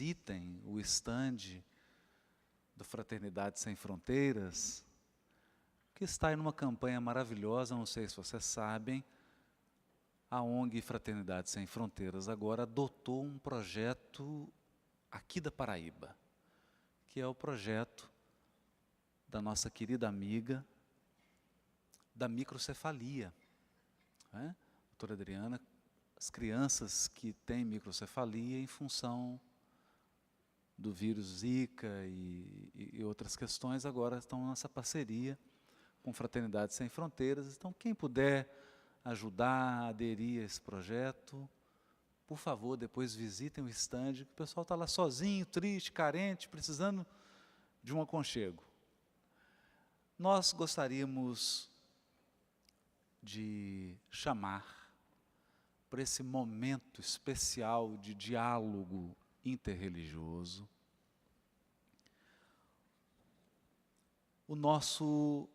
visitem o estande do Fraternidade Sem Fronteiras, que está em uma campanha maravilhosa, não sei se vocês sabem, a ONG Fraternidade Sem Fronteiras agora adotou um projeto aqui da Paraíba, que é o projeto da nossa querida amiga da microcefalia, né? Doutora Adriana, as crianças que têm microcefalia em função do vírus Zika e outras questões, agora estão nessa parceria com Fraternidade Sem Fronteiras. Então, quem puder ajudar, aderir a esse projeto, por favor, depois visitem o estande, que o pessoal está lá sozinho, triste, carente, precisando de um aconchego. Nós gostaríamos de chamar para esse momento especial de diálogo interreligioso o nosso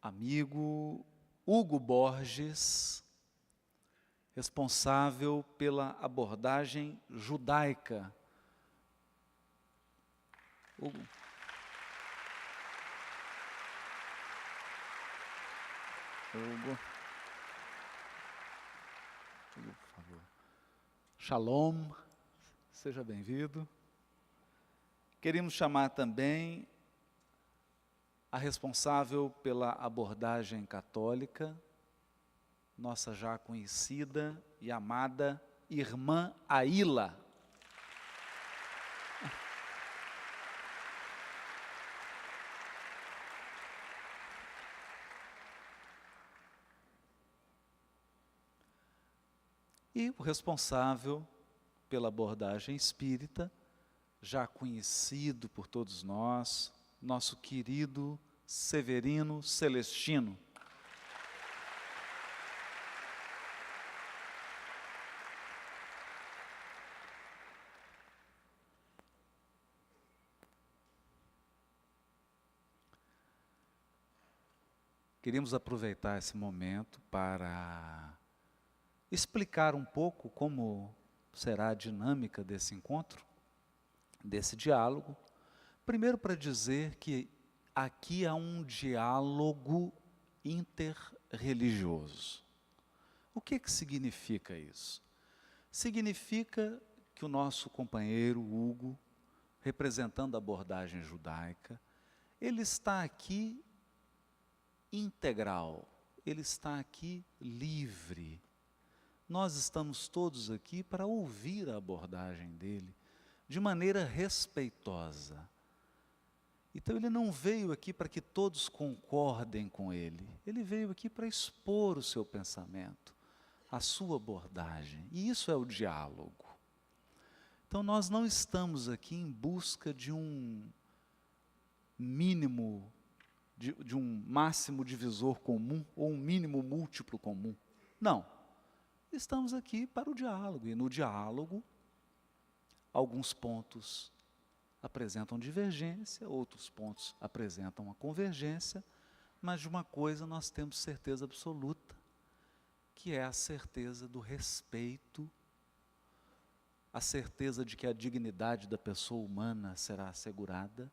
amigo Hugo Borges, responsável pela abordagem judaica. Hugo. Hugo, por favor. Shalom, seja bem-vindo. Queríamos chamar também a responsável pela abordagem católica, nossa já conhecida e amada irmã Aila. E o responsável pela abordagem espírita, já conhecido por todos nós, nosso querido Severino Celestino. Queríamos aproveitar esse momento para explicar um pouco como será a dinâmica desse encontro, desse diálogo. Primeiro, para dizer que aqui há um diálogo interreligioso. O que significa isso? Significa que o nosso companheiro Hugo, representando a abordagem judaica, ele está aqui integral, ele está aqui livre. Nós estamos todos aqui para ouvir a abordagem dele de maneira respeitosa. Então ele não veio aqui para que todos concordem com ele, ele veio aqui para expor o seu pensamento, a sua abordagem, e isso é o diálogo. Então nós não estamos aqui em busca de um mínimo, de um máximo divisor comum ou um mínimo múltiplo comum. Não, estamos aqui para o diálogo, e no diálogo alguns pontos apresentam divergência, outros pontos apresentam a convergência, mas de uma coisa nós temos certeza absoluta, que é a certeza do respeito, a certeza de que a dignidade da pessoa humana será assegurada,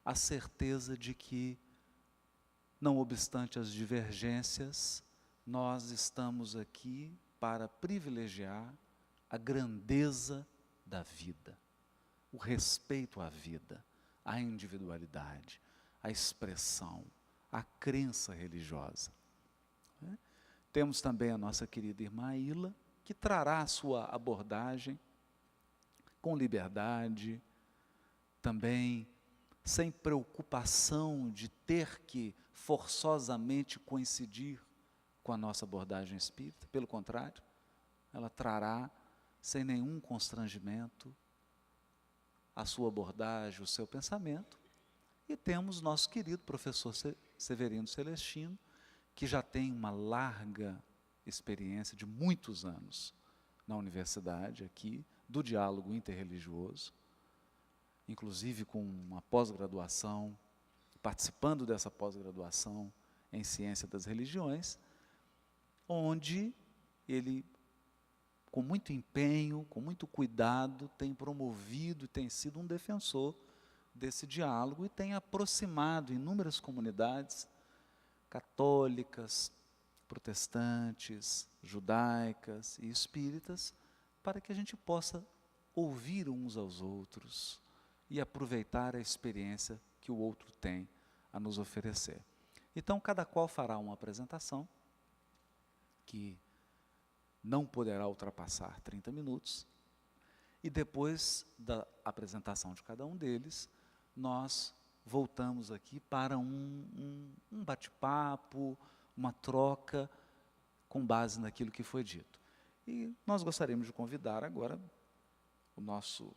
a certeza de que, não obstante as divergências, nós estamos aqui para privilegiar a grandeza da vida, o respeito à vida, à individualidade, à expressão, à crença religiosa. Temos também a nossa querida irmã Aila, que trará a sua abordagem com liberdade, também sem preocupação de ter que forçosamente coincidir com a nossa abordagem espírita. Pelo contrário, ela trará sem nenhum constrangimento a sua abordagem, o seu pensamento. E temos nosso querido professor Severino Celestino, que já tem uma larga experiência de muitos anos na universidade aqui, do diálogo interreligioso, inclusive com uma pós-graduação, participando dessa pós-graduação em Ciência das Religiões, onde ele com muito empenho, com muito cuidado, tem promovido e tem sido um defensor desse diálogo e tem aproximado inúmeras comunidades católicas, protestantes, judaicas e espíritas, para que a gente possa ouvir uns aos outros e aproveitar a experiência que o outro tem a nos oferecer. Então, cada qual fará uma apresentação que não poderá ultrapassar 30 minutos, e depois da apresentação de cada um deles, nós voltamos aqui para um bate-papo, uma troca com base naquilo que foi dito. E nós gostaríamos de convidar agora o nosso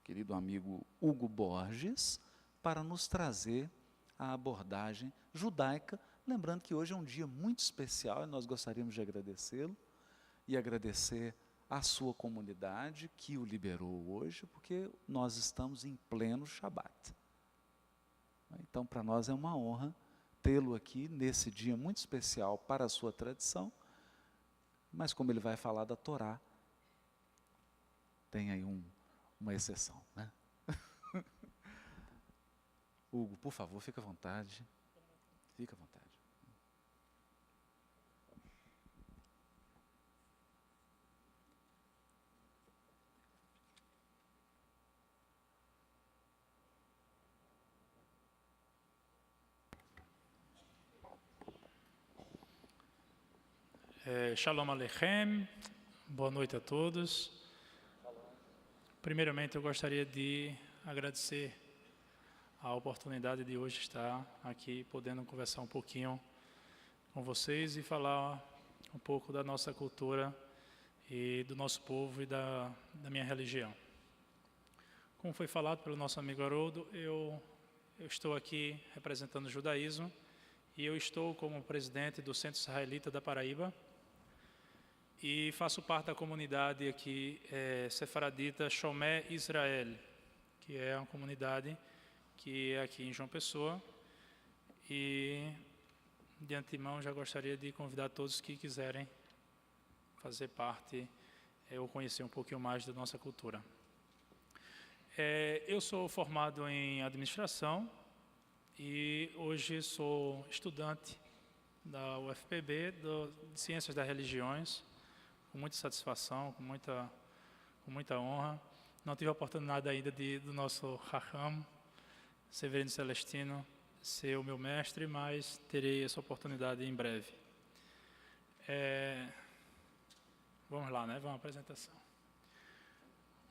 querido amigo Hugo Borges para nos trazer a abordagem judaica, lembrando que hoje é um dia muito especial e nós gostaríamos de agradecê-lo e agradecer à sua comunidade que o liberou hoje, porque nós estamos em pleno Shabat. Então, para nós é uma honra tê-lo aqui nesse dia muito especial para a sua tradição, mas como ele vai falar da Torá, tem aí uma exceção, né? Hugo, por favor, fica à vontade. Fica à vontade. Shalom Aleichem, boa noite a todos. Primeiramente, eu gostaria de agradecer a oportunidade de hoje estar aqui, podendo conversar um pouquinho com vocês e falar um pouco da nossa cultura e do nosso povo e da minha religião. Como foi falado pelo nosso amigo Haroldo, eu estou aqui representando o judaísmo e eu estou como presidente do Centro Israelita da Paraíba e faço parte da comunidade aqui sefaradita Shomé Israel, que é uma comunidade que é aqui em João Pessoa, e de antemão já gostaria de convidar todos que quiserem fazer parte ou conhecer um pouquinho mais da nossa cultura. Eu sou formado em administração e hoje sou estudante da UFPB de Ciências das Religiões, com muita satisfação, com muita honra. Não tive a oportunidade ainda do nosso Raham, Severino Celestino, ser o meu mestre, mas terei essa oportunidade em breve. Vamos lá, né? Vamos à apresentação.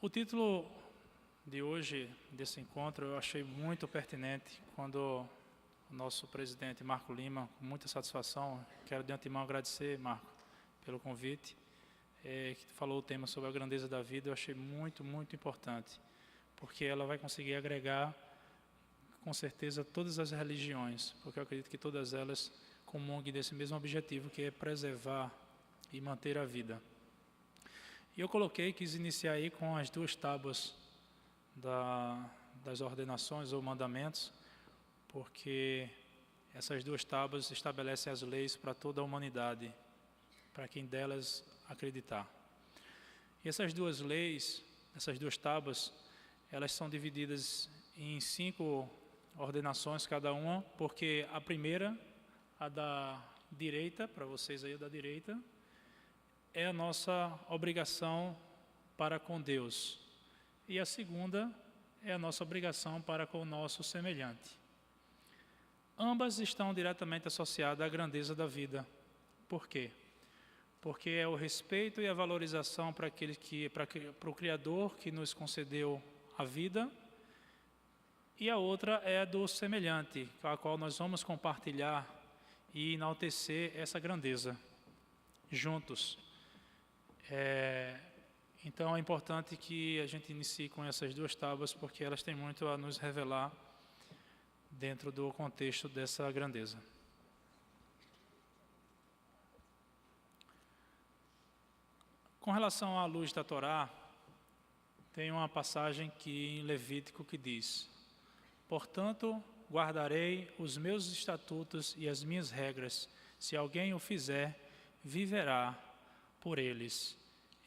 O título de hoje, desse encontro, eu achei muito pertinente quando o nosso presidente Marco Lima, com muita satisfação, quero de antemão agradecer, Marco, pelo convite, que falou o tema sobre a grandeza da vida. Eu achei muito, muito importante, porque ela vai conseguir agregar, com certeza, todas as religiões, porque eu acredito que todas elas comunguem desse mesmo objetivo, que é preservar e manter a vida. E eu quis iniciar aí com as duas tábuas das ordenações ou mandamentos, porque essas duas tábuas estabelecem as leis para toda a humanidade, para quem delas acreditar. E essas duas leis, essas duas tábuas, elas são divididas em 5 ordenações cada uma, porque a primeira, a da direita, para vocês aí a da direita, é a nossa obrigação para com Deus. E a segunda é a nossa obrigação para com o nosso semelhante. Ambas estão diretamente associadas à grandeza da vida. Por quê? Porque é o respeito e a valorização para o Criador que nos concedeu a vida, e a outra é a do semelhante, com a qual nós vamos compartilhar e enaltecer essa grandeza juntos. Então é importante que a gente inicie com essas duas tábuas, porque elas têm muito a nos revelar dentro do contexto dessa grandeza. Com relação à luz da Torá, tem uma passagem em Levítico que diz: portanto, guardarei os meus estatutos e as minhas regras. Se alguém o fizer, viverá por eles.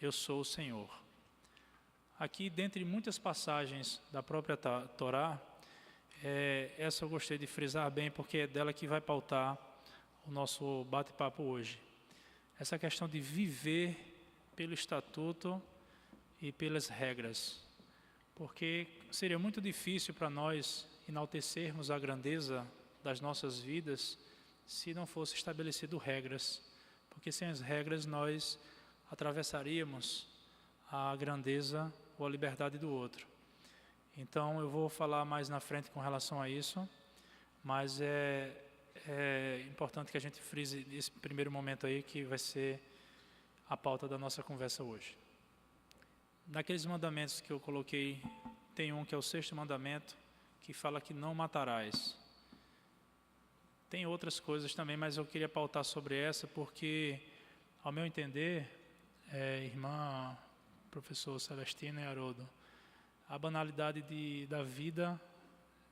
eu sou o Senhor. Aqui, dentre muitas passagens da própria Torá, essa eu gostei de frisar bem, porque é dela que vai pautar o nosso bate-papo hoje. Essa questão de viver pelo estatuto e pelas regras. Porque seria muito difícil para nós enaltecermos a grandeza das nossas vidas se não fosse estabelecido regras. Porque sem as regras nós atravessaríamos a grandeza ou a liberdade do outro. Então eu vou falar mais na frente com relação a isso, mas é importante que a gente frise esse primeiro momento aí, que vai ser a pauta da nossa conversa hoje. Naqueles mandamentos que eu coloquei, tem um que é o 6º mandamento, que fala que não matarás. Tem outras coisas também, mas eu queria pautar sobre essa, porque, ao meu entender, irmã, professor Celestino e Haroldo, a banalidade da vida,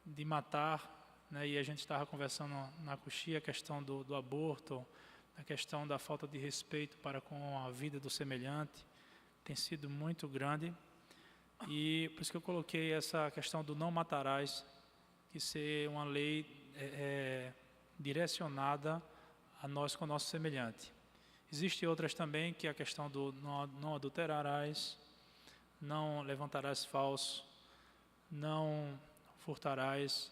de matar, né, e a gente estava conversando na coxia, a questão do aborto, a questão da falta de respeito para com a vida do semelhante, tem sido muito grande, e por isso que eu coloquei essa questão do não matarás, que ser uma lei direcionada a nós com o nosso semelhante. Existem outras também, que é a questão do não adulterarás, não levantarás falso, não furtarás.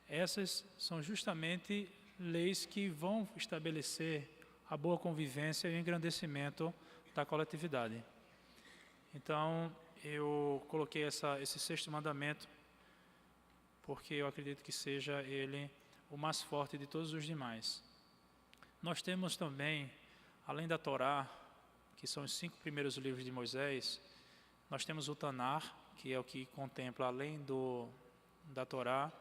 Essas são justamente leis que vão estabelecer a boa convivência e o engrandecimento da coletividade. Então, eu coloquei esse 6º mandamento, porque eu acredito que seja ele o mais forte de todos os demais. Nós temos também, além da Torá, que são os 5 primeiros livros de Moisés, nós temos o Tanar, que é o que contempla, além da Torá,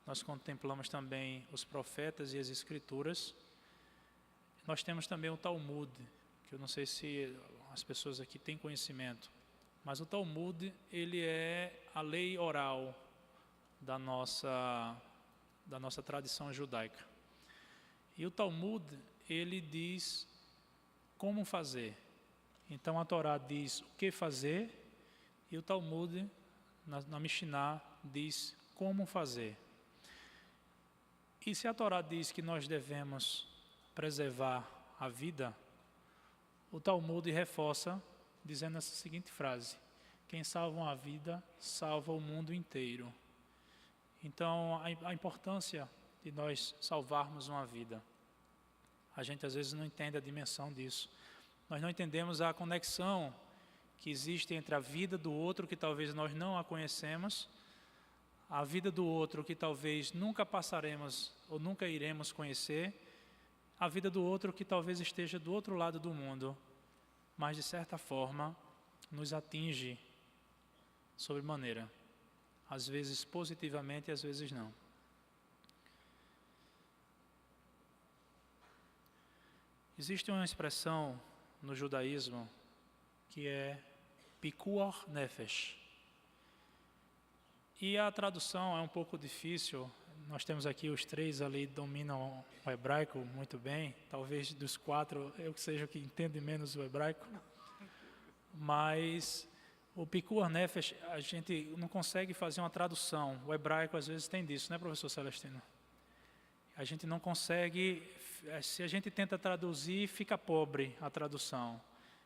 nós contemplamos também os profetas e as escrituras. Nós temos também o Talmud, que eu não sei se as pessoas aqui têm conhecimento, mas o Talmud, ele é a lei oral da nossa tradição judaica. E o Talmud, ele diz como fazer. Então a Torá diz o que fazer, e o Talmud, na Mishnah, diz como fazer. E se a Torá diz que nós devemos preservar a vida, o Talmud reforça dizendo essa seguinte frase: quem salva uma vida, salva o mundo inteiro. Então, a importância de nós salvarmos uma vida. A gente às vezes não entende a dimensão disso. Nós não entendemos a conexão que existe entre a vida do outro, que talvez nós não a conhecemos, a vida do outro que talvez nunca passaremos ou nunca iremos conhecer, a vida do outro que talvez esteja do outro lado do mundo, mas de certa forma nos atinge sobremaneira, às vezes positivamente e às vezes não. Existe uma expressão no judaísmo que é Pikuach Nefesh. E a tradução é um pouco difícil. Nós temos aqui os 3 ali dominam o hebraico muito bem. Talvez dos 4 eu que seja o que entende menos o hebraico. Mas o Pikuach Nefesh, a gente não consegue fazer uma tradução. O hebraico às vezes tem disso, né, professor Celestino? A gente não consegue, se a gente tenta traduzir, fica pobre a tradução.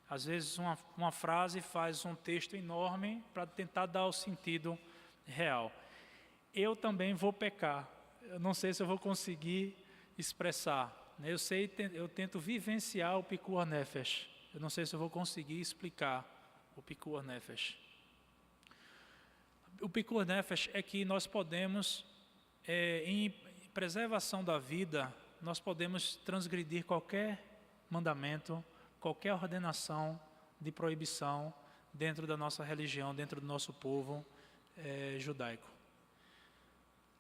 Às vezes uma frase faz um texto enorme para tentar dar o sentido real. Eu também vou pecar. Eu não sei se eu vou conseguir expressar. Eu tento vivenciar o Pikuach Nefesh. Eu não sei se eu vou conseguir explicar o Pikuach Nefesh. O Pikuach Nefesh é que nós podemos, em preservação da vida, nós podemos transgredir qualquer mandamento, qualquer ordenação de proibição dentro da nossa religião, dentro do nosso povo judaico.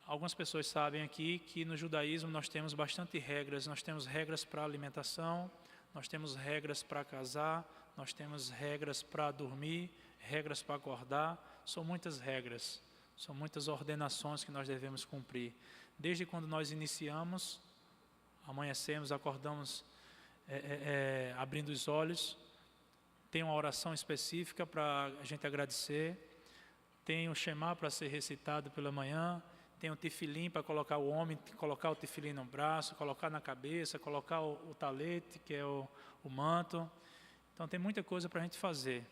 Algumas pessoas sabem aqui que no judaísmo nós temos bastante regras. Nós temos regras para alimentação, nós temos regras para casar, nós temos regras para dormir, regras para acordar. São muitas regras, são muitas ordenações que nós devemos cumprir. Desde quando nós iniciamos, amanhecemos, acordamos, abrindo os olhos, tem uma oração específica para a gente agradecer, tem o Shema para ser recitado pela manhã, tem o tefilim para colocar o homem, colocar o tefilim no braço, colocar na cabeça, colocar o talete, que é o manto. Então tem muita coisa para a gente fazer.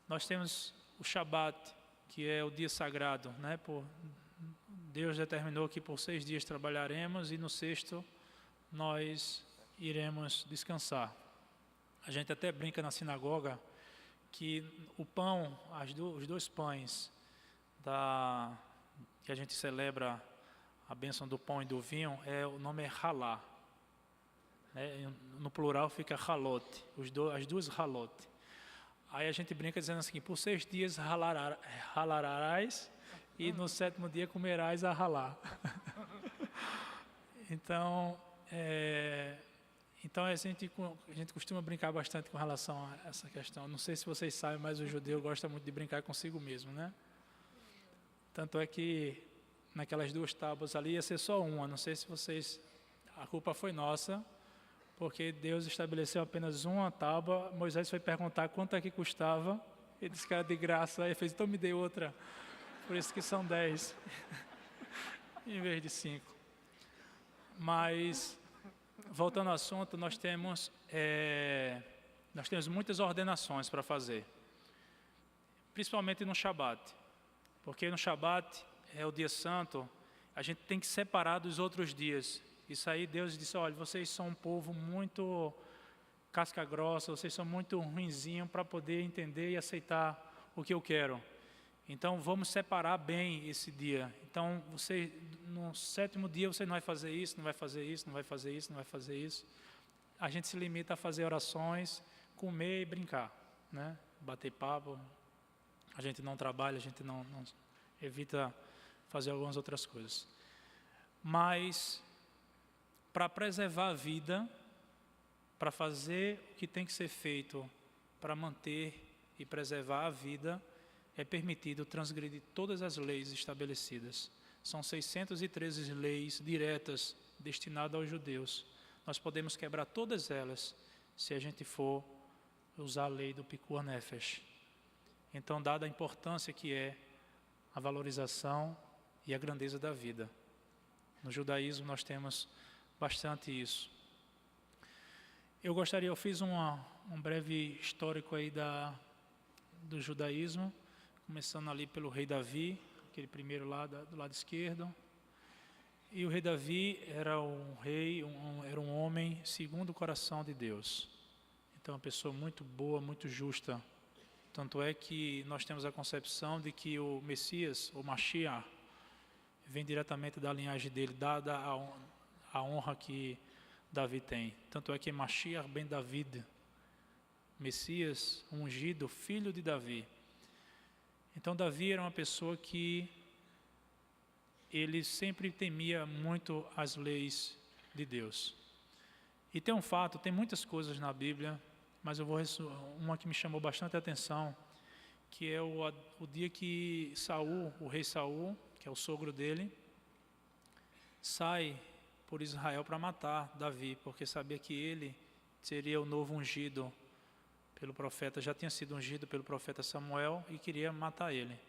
Nós temos o Shabat, que é o dia sagrado, né? Deus determinou que por 6 dias trabalharemos e no sexto nós iremos descansar. A gente até brinca na sinagoga que o pão, os 2 pães que a gente celebra a bênção do pão e do vinho, o nome é halá. No plural fica halot, as 2 halot. Aí a gente brinca dizendo assim, por 6 dias ralarás e no 7º dia comerás a halá. Então a gente costuma brincar bastante com relação a essa questão. Não sei se vocês sabem, mas o judeu gosta muito de brincar consigo mesmo, né? Tanto é que naquelas 2 tábuas ali ia ser só uma. Não sei se vocês... A culpa foi nossa, porque Deus estabeleceu apenas uma tábua. Moisés foi perguntar quanto é que custava. Ele disse que era de graça. Aí ele fez, então me dê outra. Por isso que são 10, em vez de 5. Mas, voltando ao assunto, nós temos muitas ordenações para fazer. Principalmente no Shabat. Porque no Shabat é o dia santo, a gente tem que separar dos outros dias. Isso aí Deus disse, olha, vocês são um povo muito casca grossa, vocês são muito ruinzinhos para poder entender e aceitar o que eu quero. Então vamos separar bem esse dia. Então no 7º dia você não vai fazer isso, não vai fazer isso, não vai fazer isso, não vai fazer isso. A gente se limita a fazer orações, comer e brincar, né? Bater papo. A gente não trabalha, a gente não evita fazer algumas outras coisas. Mas para preservar a vida, para fazer o que tem que ser feito para manter e preservar a vida, é permitido transgredir todas as leis estabelecidas. São 613 leis diretas destinadas aos judeus. Nós podemos quebrar todas elas se a gente for usar a lei do Pikuah Nefesh. Então, dada a importância que é a valorização e a grandeza da vida. No judaísmo nós temos bastante isso. Eu fiz um breve histórico aí do judaísmo, começando ali pelo rei Davi, aquele primeiro lá do lado esquerdo. E o rei Davi era era um homem segundo o coração de Deus. Então, uma pessoa muito boa, muito justa. Tanto é que nós temos a concepção de que o Messias, o Mashiach, vem diretamente da linhagem dele, dada a honra que Davi tem. Tanto é que Mashiach ben David, Messias ungido, filho de Davi. Então Davi era uma pessoa que ele sempre temia muito as leis de Deus. E tem um fato, tem muitas coisas na Bíblia, mas uma que me chamou bastante atenção, que é o dia que o rei Saul, que é o sogro dele, sai por Israel para matar Davi, porque sabia que ele seria o novo ungido pelo profeta, já tinha sido ungido pelo profeta Samuel e queria matar ele.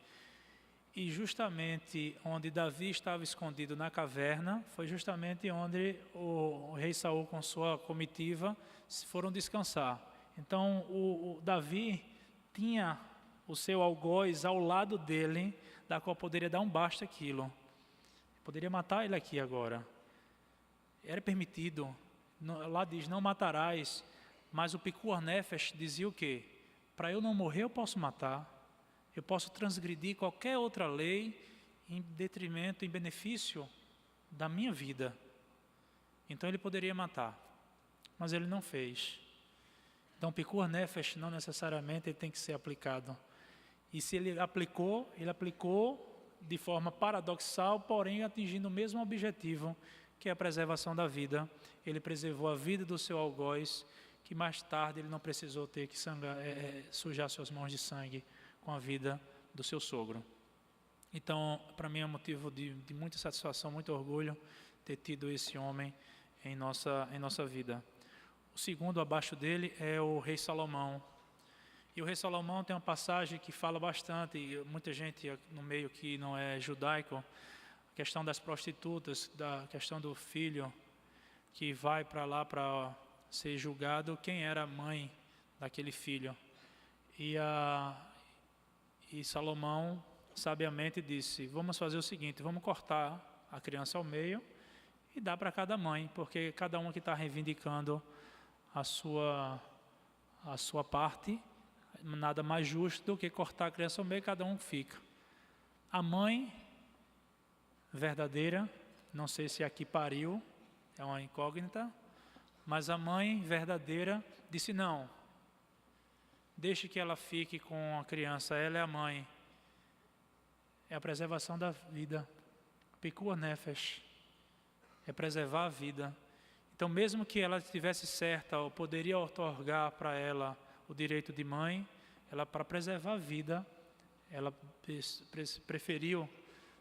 E justamente onde Davi estava escondido na caverna, foi justamente onde o rei Saul com sua comitiva foram descansar. Então o Davi tinha o seu algoz ao lado dele, da qual poderia dar um basta aquilo. Poderia matar ele aqui agora. Era permitido. Lá diz, não matarás. Mas o Pikuah Nefesh dizia o quê? Para eu não morrer eu posso matar. Eu posso transgredir qualquer outra lei em detrimento, em benefício da minha vida. Então ele poderia matar. Mas ele não fez. Então o Pikuah Nefesh não necessariamente ele tem que ser aplicado. E se ele aplicou de forma paradoxal, porém atingindo o mesmo objetivo, que é a preservação da vida. Ele preservou a vida do seu algoz, que mais tarde ele não precisou ter que sujar suas mãos de sangue com a vida do seu sogro. Então, para mim é um motivo de muita satisfação, muito orgulho ter tido esse homem em nossa vida. O segundo abaixo dele é o rei Salomão. E o rei Salomão tem uma passagem que fala bastante, e muita gente no meio que não é judaico, a questão das prostitutas, da questão do filho que vai para lá para ser julgado, quem era a mãe daquele filho. E Salomão sabiamente disse, vamos fazer o seguinte, vamos cortar a criança ao meio e dar para cada mãe, porque cada um que está reivindicando a sua parte, nada mais justo do que cortar a criança ao meio, cada um fica. A mãe verdadeira, não sei se aqui pariu, é uma incógnita, mas a mãe verdadeira disse não, deixe que ela fique com a criança, ela é a mãe. É a preservação da vida. Pikuah Nefesh. É preservar a vida. Então, mesmo que ela estivesse certa, ou poderia otorgar para ela o direito de mãe, ela, para preservar a vida, ela preferiu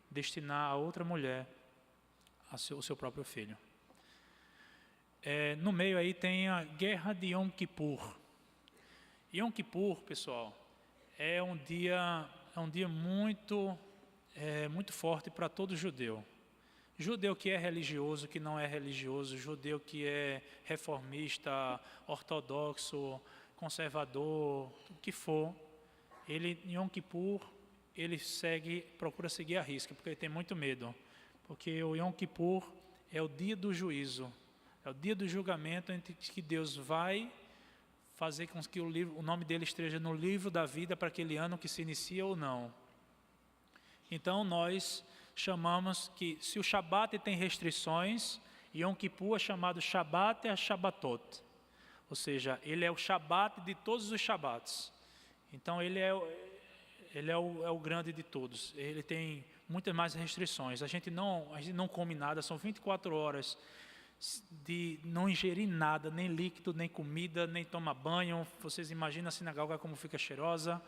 destinar a outra mulher o seu próprio filho. No meio aí tem a guerra de Yom Kippur. Yom Kippur, pessoal, é um dia muito forte para todo judeu. Judeu que é religioso, que não é religioso, judeu que é reformista, ortodoxo, conservador, o que for, ele em Yom Kippur, ele procura seguir a risca, porque ele tem muito medo. Porque o Yom Kippur é o dia do juízo, é o dia do julgamento entre que Deus vai fazer com que o nome dele esteja no livro da vida para aquele ano que se inicia ou não. Então nós chamamos que, se o Shabat tem restrições, Yom Kippur é chamado Shabat HaShabbatot. Ou seja, ele é o Shabat de todos os Shabats. Então ele é o grande de todos. Ele tem muitas mais restrições. A gente não come nada, são 24 horas de não ingerir nada, nem líquido, nem comida, nem tomar banho. Vocês imaginam a sinagoga como fica cheirosa.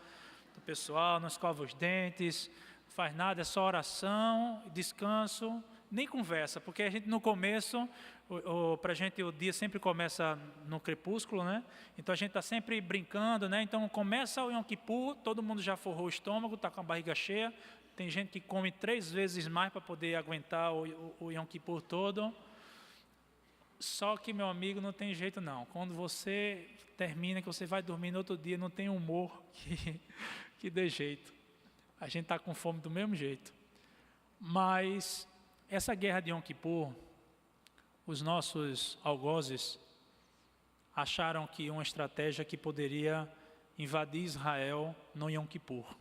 O pessoal não escova os dentes, não faz nada, é só oração, descanso, nem conversa, porque a gente no começo, para a gente o dia sempre começa no crepúsculo, né? Então a gente está sempre brincando, né? Então começa o Yom Kippur, todo mundo já forrou o estômago, está com a barriga cheia. Tem gente que come 3 vezes mais para poder aguentar o Yom Kippur todo. Só que, meu amigo, não tem jeito não. Quando você termina, que você vai dormir no outro dia, não tem humor que dê jeito. A gente está com fome do mesmo jeito. Mas essa guerra de Yom Kippur, os nossos algozes acharam que uma estratégia que poderia invadir Israel no Yom Kippur.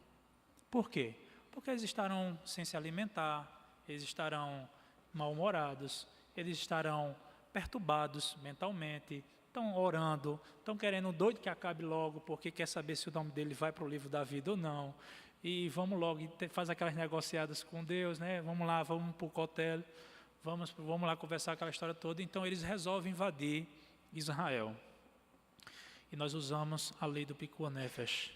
Por quê? Porque eles estarão sem se alimentar, eles estarão mal-humorados, eles estarão perturbados mentalmente, estão orando, estão querendo doido que acabe logo, porque quer saber se o nome dele vai para o livro da vida ou não. E vamos logo, faz aquelas negociadas com Deus, né? Vamos lá, vamos para o hotel, vamos lá conversar aquela história toda. Então eles resolvem invadir Israel. E nós usamos a lei do Pikuah Nefesh.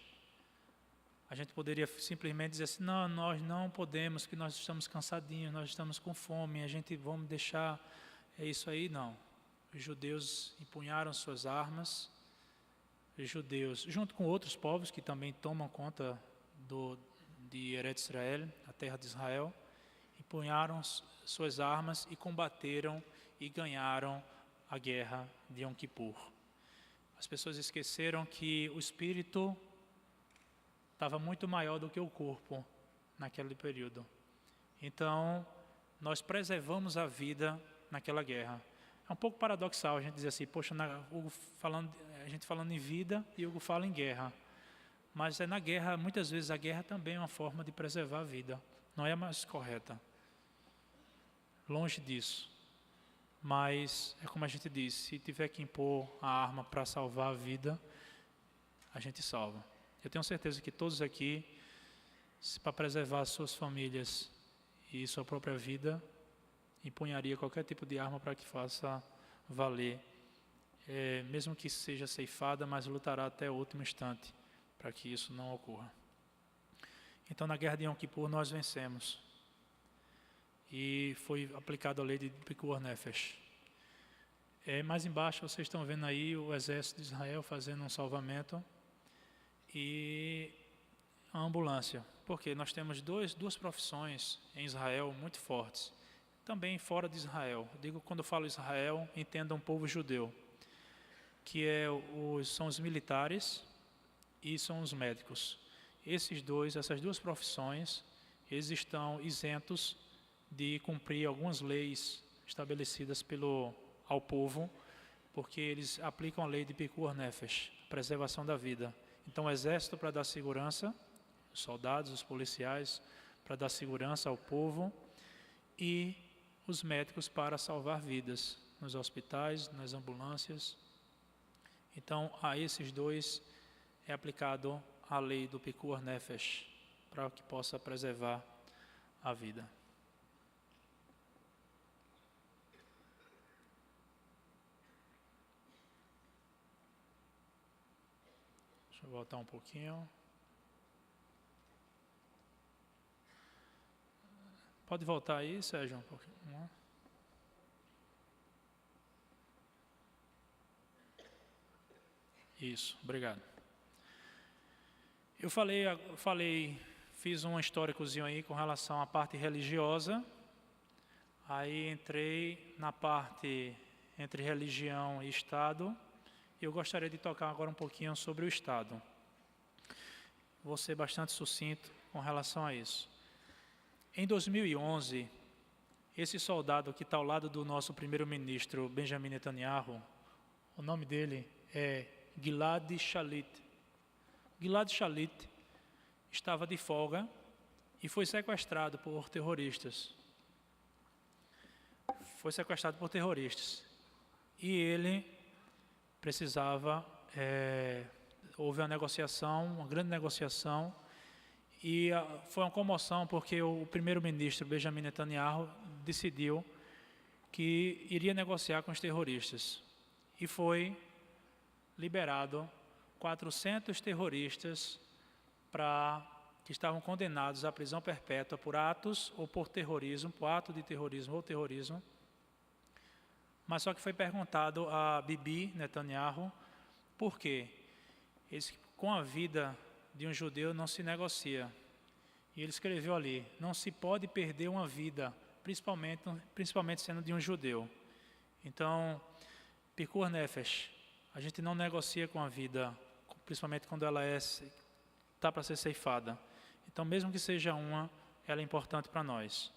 A gente poderia simplesmente dizer assim, não, nós não podemos, que nós estamos cansadinhos, nós estamos com fome, vamos deixar... É isso aí, não. Os judeus empunharam suas armas, os judeus, junto com outros povos que também tomam conta de Eretz Israel, a terra de Israel, empunharam suas armas e combateram e ganharam a guerra de Yom Kippur. As pessoas esqueceram que o espírito estava muito maior do que o corpo naquele período. Então, nós preservamos a vida naquela guerra. É um pouco paradoxal a gente dizer assim, poxa, a gente falando em vida e Hugo fala em guerra. Mas na guerra, muitas vezes a guerra também é uma forma de preservar a vida. Não é a mais correta. Longe disso. Mas é como a gente diz, se tiver que impor a arma para salvar a vida, a gente salva. Eu tenho certeza que todos aqui, para preservar suas famílias e sua própria vida, empunharia qualquer tipo de arma para que faça valer, mesmo que seja ceifada, mas lutará até o último instante para que isso não ocorra. Então, na guerra de Yom Kippur, nós vencemos. E foi aplicada a lei de Pikuah Nefesh. Mais embaixo vocês estão vendo aí o exército de Israel fazendo um salvamento e a ambulância, porque nós temos duas profissões em Israel muito fortes, também fora de Israel. Digo, quando eu falo Israel, entenda um povo judeu, que são os militares e são os médicos. Essas duas profissões, eles estão isentos de cumprir algumas leis estabelecidas ao povo, porque eles aplicam a lei de Pikur Nefesh, preservação da vida. Então, o exército para dar segurança, os soldados, os policiais, para dar segurança ao povo, e os médicos para salvar vidas nos hospitais, nas ambulâncias. Então, a esses dois é aplicado a lei do Pikur Nefesh, para que possa preservar a vida. Deixa eu voltar um pouquinho. Pode voltar aí, Sérgio, um pouquinho. Isso, obrigado. Eu fiz um históricozinho aí com relação à parte religiosa. Aí entrei na parte entre religião e Estado. Eu gostaria de tocar agora um pouquinho sobre o Estado. Vou ser bastante sucinto com relação a isso. Em 2011, esse soldado que está ao lado do nosso primeiro-ministro Benjamin Netanyahu, o nome dele é Gilad Shalit. Gilad Shalit estava de folga e foi sequestrado por terroristas. E ele precisava, houve uma negociação, uma grande negociação, e foi uma comoção porque o primeiro-ministro Benjamin Netanyahu decidiu que iria negociar com os terroristas. E foi liberado 400 terroristas que estavam condenados à prisão perpétua por atos ou por terrorismo, por ato de terrorismo ou terrorismo. Mas só que foi perguntado a Bibi Netanyahu por quê. Com a vida de um judeu não se negocia. E ele escreveu ali, não se pode perder uma vida, principalmente sendo de um judeu. Então, Pikur Nefesh, a gente não negocia com a vida, principalmente quando ela está para ser ceifada. Então, mesmo que seja ela é importante para nós.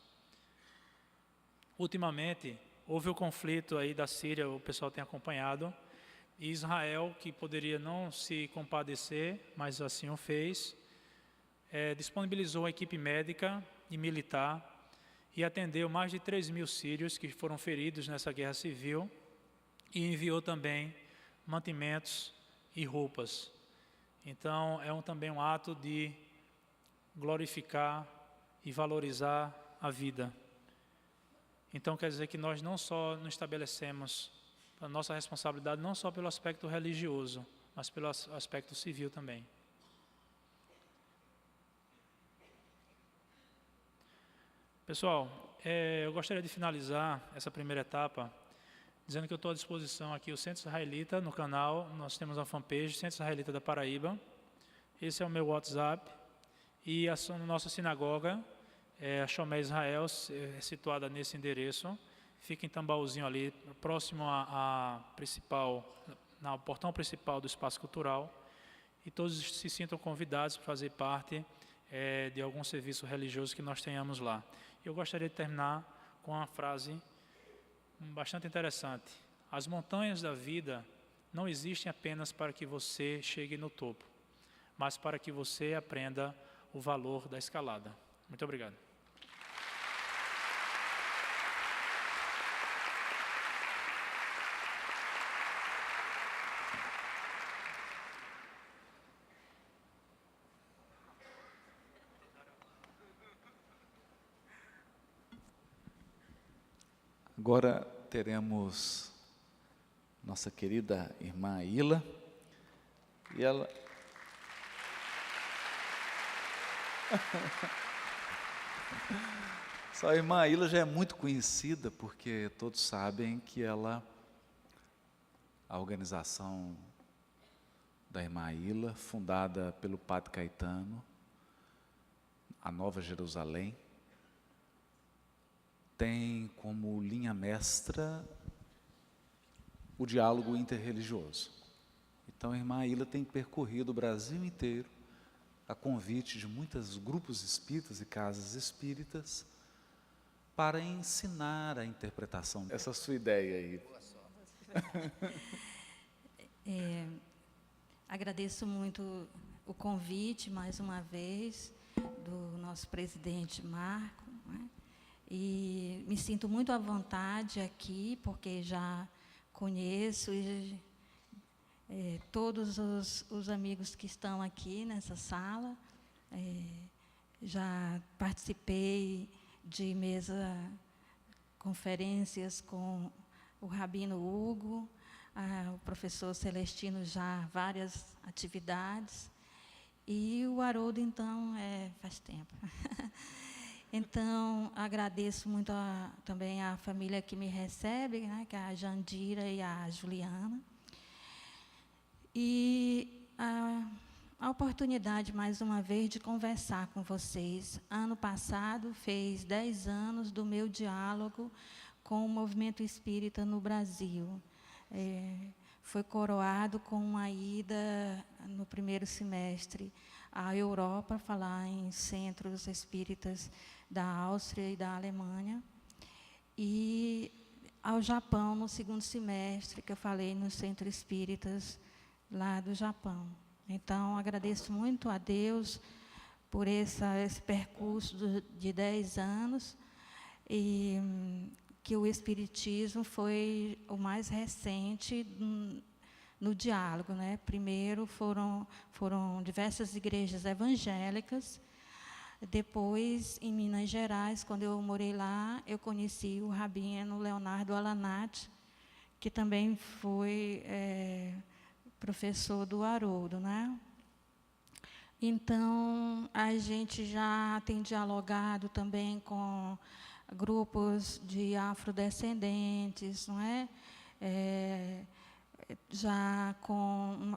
Ultimamente, houve o conflito aí da Síria, o pessoal tem acompanhado, e Israel, que poderia não se compadecer, mas assim o fez, disponibilizou a equipe médica e militar e atendeu mais de 3.000 sírios que foram feridos nessa guerra civil e enviou também mantimentos e roupas. Então, também um ato de glorificar e valorizar a vida. Então, quer dizer que nós não só nos estabelecemos a nossa responsabilidade, não só pelo aspecto religioso, mas pelo aspecto civil também. Pessoal, eu gostaria de finalizar essa primeira etapa dizendo que eu estou à disposição aqui o Centro Israelita no canal. Nós temos a fanpage Centro Israelita da Paraíba. Esse é o meu WhatsApp. E a nossa sinagoga, a Shomé Israel, é situada nesse endereço. Fica em Tambaúzinho ali, próximo ao portão principal do Espaço Cultural. E todos se sintam convidados para fazer parte de algum serviço religioso que nós tenhamos lá. Eu gostaria de terminar com uma frase bastante interessante. As montanhas da vida não existem apenas para que você chegue no topo, mas para que você aprenda o valor da escalada. Muito obrigado. Agora teremos nossa querida irmã Ila, e ela... Só a irmã Ila já é muito conhecida, porque todos sabem que ela a organização da irmã Ilha, fundada pelo Padre Caetano, a Nova Jerusalém, tem como linha mestra o diálogo interreligioso. Então a irmã Ilha tem percorrido o Brasil inteiro, a convite de muitos grupos espíritas e casas espíritas, para ensinar a interpretação. Essa sua ideia aí. Agradeço muito o convite, mais uma vez, do nosso presidente Marco, né? E me sinto muito à vontade aqui, porque já conheço todos os amigos que estão aqui nessa sala. Já participei de conferências com o Rabino Hugo, o professor Celestino, já várias atividades, e o Haroldo, então, faz tempo. Então, agradeço muito também a família que me recebe, né, que é a Jandira e a Juliana. E a oportunidade, mais uma vez, de conversar com vocês. Ano passado, fez 10 anos do meu diálogo com o movimento espírita no Brasil. Foi coroado com uma ida, no primeiro semestre, à Europa, falar em centros espíritas da Áustria e da Alemanha, e ao Japão, no segundo semestre, que eu falei nos centros espíritas lá do Japão. Então, agradeço muito a Deus por esse percurso de 10 anos, e que o Espiritismo foi o mais recente no diálogo, né? Primeiro foram diversas igrejas evangélicas. Depois, em Minas Gerais, quando eu morei lá, eu conheci o rabino Leonardo Alanati, que também foi professor do Haroldo, né? Então, a gente já tem dialogado também com grupos de afrodescendentes, não é?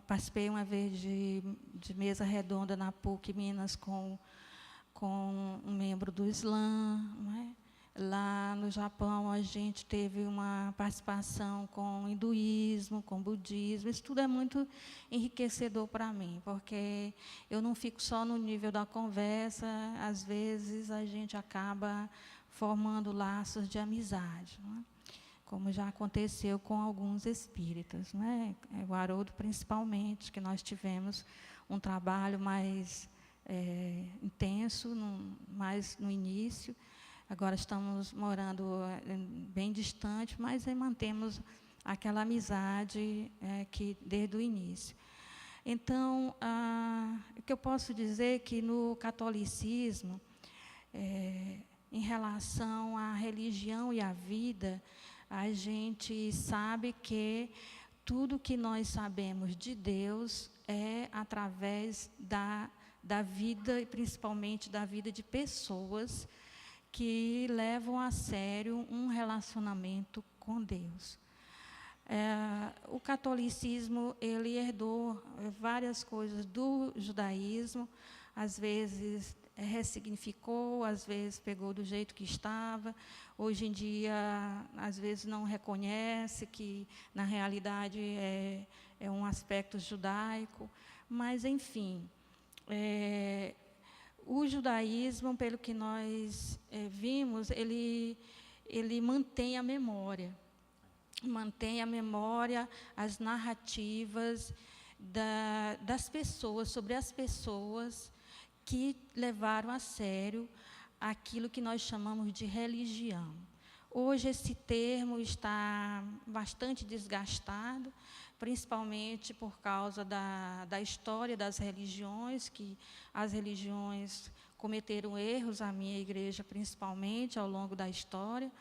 Participei uma vez de mesa redonda na PUC Minas com um membro do Islã, não é? Lá no Japão, a gente teve uma participação com hinduísmo, com budismo. Isso tudo é muito enriquecedor para mim, porque eu não fico só no nível da conversa. Às vezes, a gente acaba formando laços de amizade, não é? Como já aconteceu com alguns espíritas, não é? O Haroldo, principalmente, que nós tivemos um trabalho mais intenso, mais no início. Agora estamos morando bem distante, mas mantemos aquela amizade que desde o início. Então, o que eu posso dizer é que no catolicismo, em relação à religião e à vida, a gente sabe que tudo que nós sabemos de Deus é através da vida, e principalmente da vida de pessoas que levam a sério um relacionamento com Deus. O catolicismo, ele herdou várias coisas do judaísmo, às vezes ressignificou, às vezes pegou do jeito que estava. Hoje em dia, às vezes não reconhece que, na realidade, é um aspecto judaico. Mas, enfim, o judaísmo, pelo que nós vimos, ele mantém a memória. Mantém a memória, as narrativas das pessoas, sobre as pessoas que levaram a sério aquilo que nós chamamos de religião. Hoje esse termo está bastante desgastado, principalmente por causa da história das religiões, que as religiões cometeram erros, a minha igreja principalmente, ao longo da história.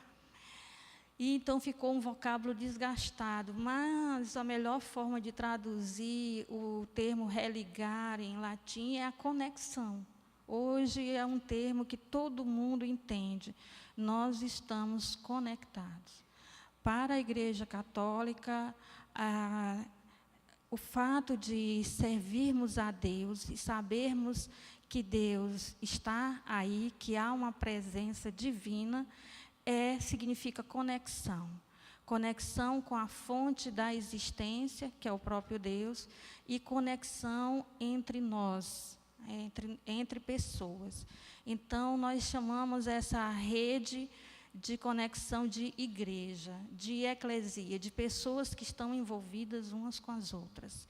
E então ficou um vocábulo desgastado, mas a melhor forma de traduzir o termo religar em latim é a conexão. Hoje é um termo que todo mundo entende. Nós estamos conectados. Para a Igreja Católica, o fato de servirmos a Deus e sabermos que Deus está aí, que há uma presença divina, significa conexão. Conexão com a fonte da existência, que é o próprio Deus, e conexão entre nós, entre pessoas. Então, nós chamamos essa rede de conexão de igreja, de eclesia, de pessoas que estão envolvidas umas com as outras.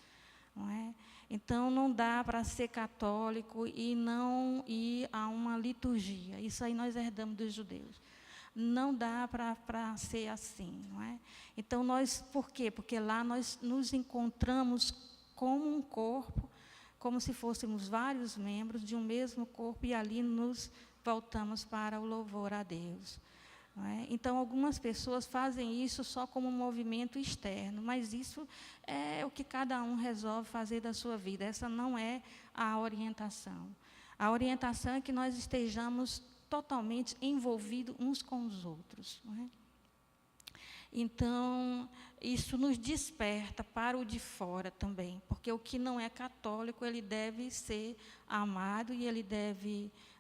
Não é? Então, não dá para ser católico e não ir a uma liturgia. Isso aí nós herdamos dos judeus. Não dá para ser assim, não é? Então, por quê? Porque lá nós nos encontramos como um corpo, como se fôssemos vários membros de um mesmo corpo, e ali nos voltamos para o louvor a Deus. Não é? Então, algumas pessoas fazem isso só como um movimento externo, mas isso é o que cada um resolve fazer da sua vida. Essa não é a orientação. A orientação é que nós estejamos totalmente envolvidos uns com os outros. Não é? Então, isso nos desperta para o de fora também, porque o que não é católico, ele deve ser amado e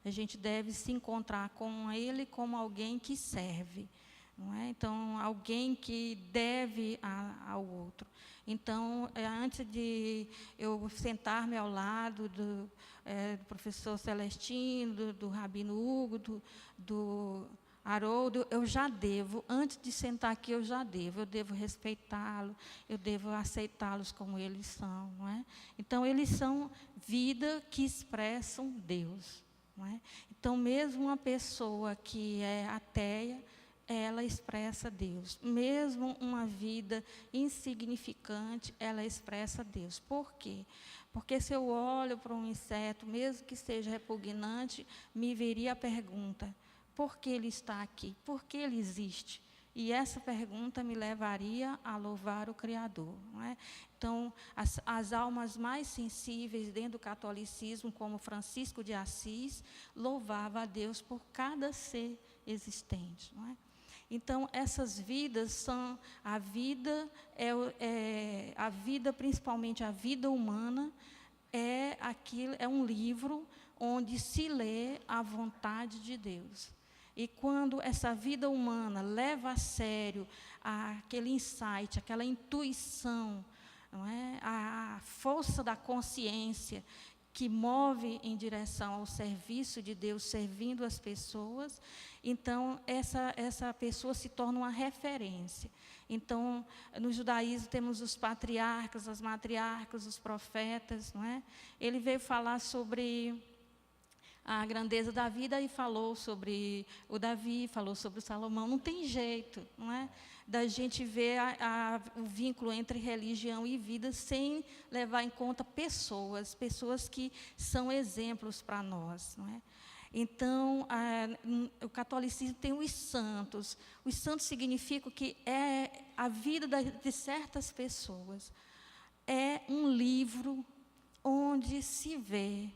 a gente deve se encontrar com ele como alguém que serve. Não é? Então, alguém que deve ao outro. Então, antes de eu sentar-me ao lado do professor Celestino, do Rabino Hugo, do Haroldo, eu já devo, antes de sentar aqui, eu devo respeitá-lo, eu devo aceitá-los como eles são. Não é? Então, eles são vida que expressam Deus. Não é? Então, mesmo uma pessoa que é ateia, ela expressa Deus. Mesmo uma vida insignificante, ela expressa Deus. Por quê? Porque se eu olho para um inseto, mesmo que seja repugnante, me viria a pergunta: por que ele está aqui? Por que ele existe? E essa pergunta me levaria a louvar o Criador. Não é? Então, as almas mais sensíveis dentro do catolicismo, como Francisco de Assis, louvava a Deus por cada ser existente. Não é? Então, essas vidas são a vida, principalmente a vida humana, é um livro onde se lê a vontade de Deus. E quando essa vida humana leva a sério aquele insight, aquela intuição, não é? A força da consciência que move em direção ao serviço de Deus, servindo as pessoas, então essa pessoa se torna uma referência. Então, no judaísmo temos os patriarcas, as matriarcas, os profetas, não é? Ele veio falar sobre a grandeza da vida e falou sobre o Davi, falou sobre o Salomão. Não tem jeito, não é? Da gente ver o vínculo entre religião e vida sem levar em conta pessoas que são exemplos para nós, não é? Então, o catolicismo tem os santos. Os santos significam que a vida de certas pessoas é um livro onde se vê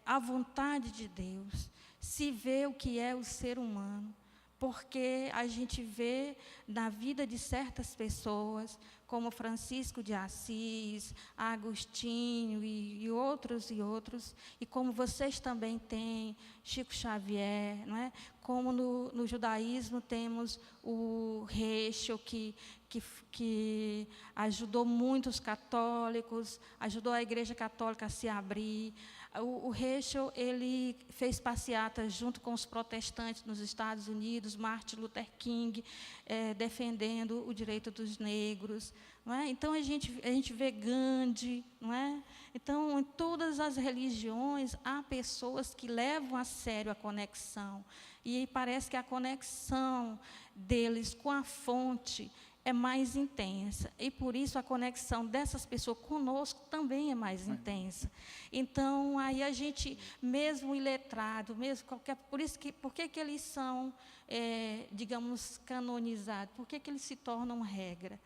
a vontade de Deus, se vê o que é o ser humano, porque a gente vê na vida de certas pessoas, como Francisco de Assis, Agostinho e outros, e como vocês também têm, Chico Xavier, não é? Como no judaísmo temos o Heschel, que ajudou muito os católicos, ajudou a Igreja Católica a se abrir. O Heschel, ele fez passeatas junto com os protestantes nos Estados Unidos, Martin Luther King, defendendo o direito dos negros. Não é? Então, a gente vê Gandhi. Não é? Então, em todas as religiões, há pessoas que levam a sério a conexão. E parece que a conexão deles com a fonte é mais intensa, e por isso a conexão dessas pessoas conosco também é mais intensa. Então, aí a gente, mesmo iletrado, mesmo qualquer... Por que eles são, digamos, canonizados? Por que eles se tornam regra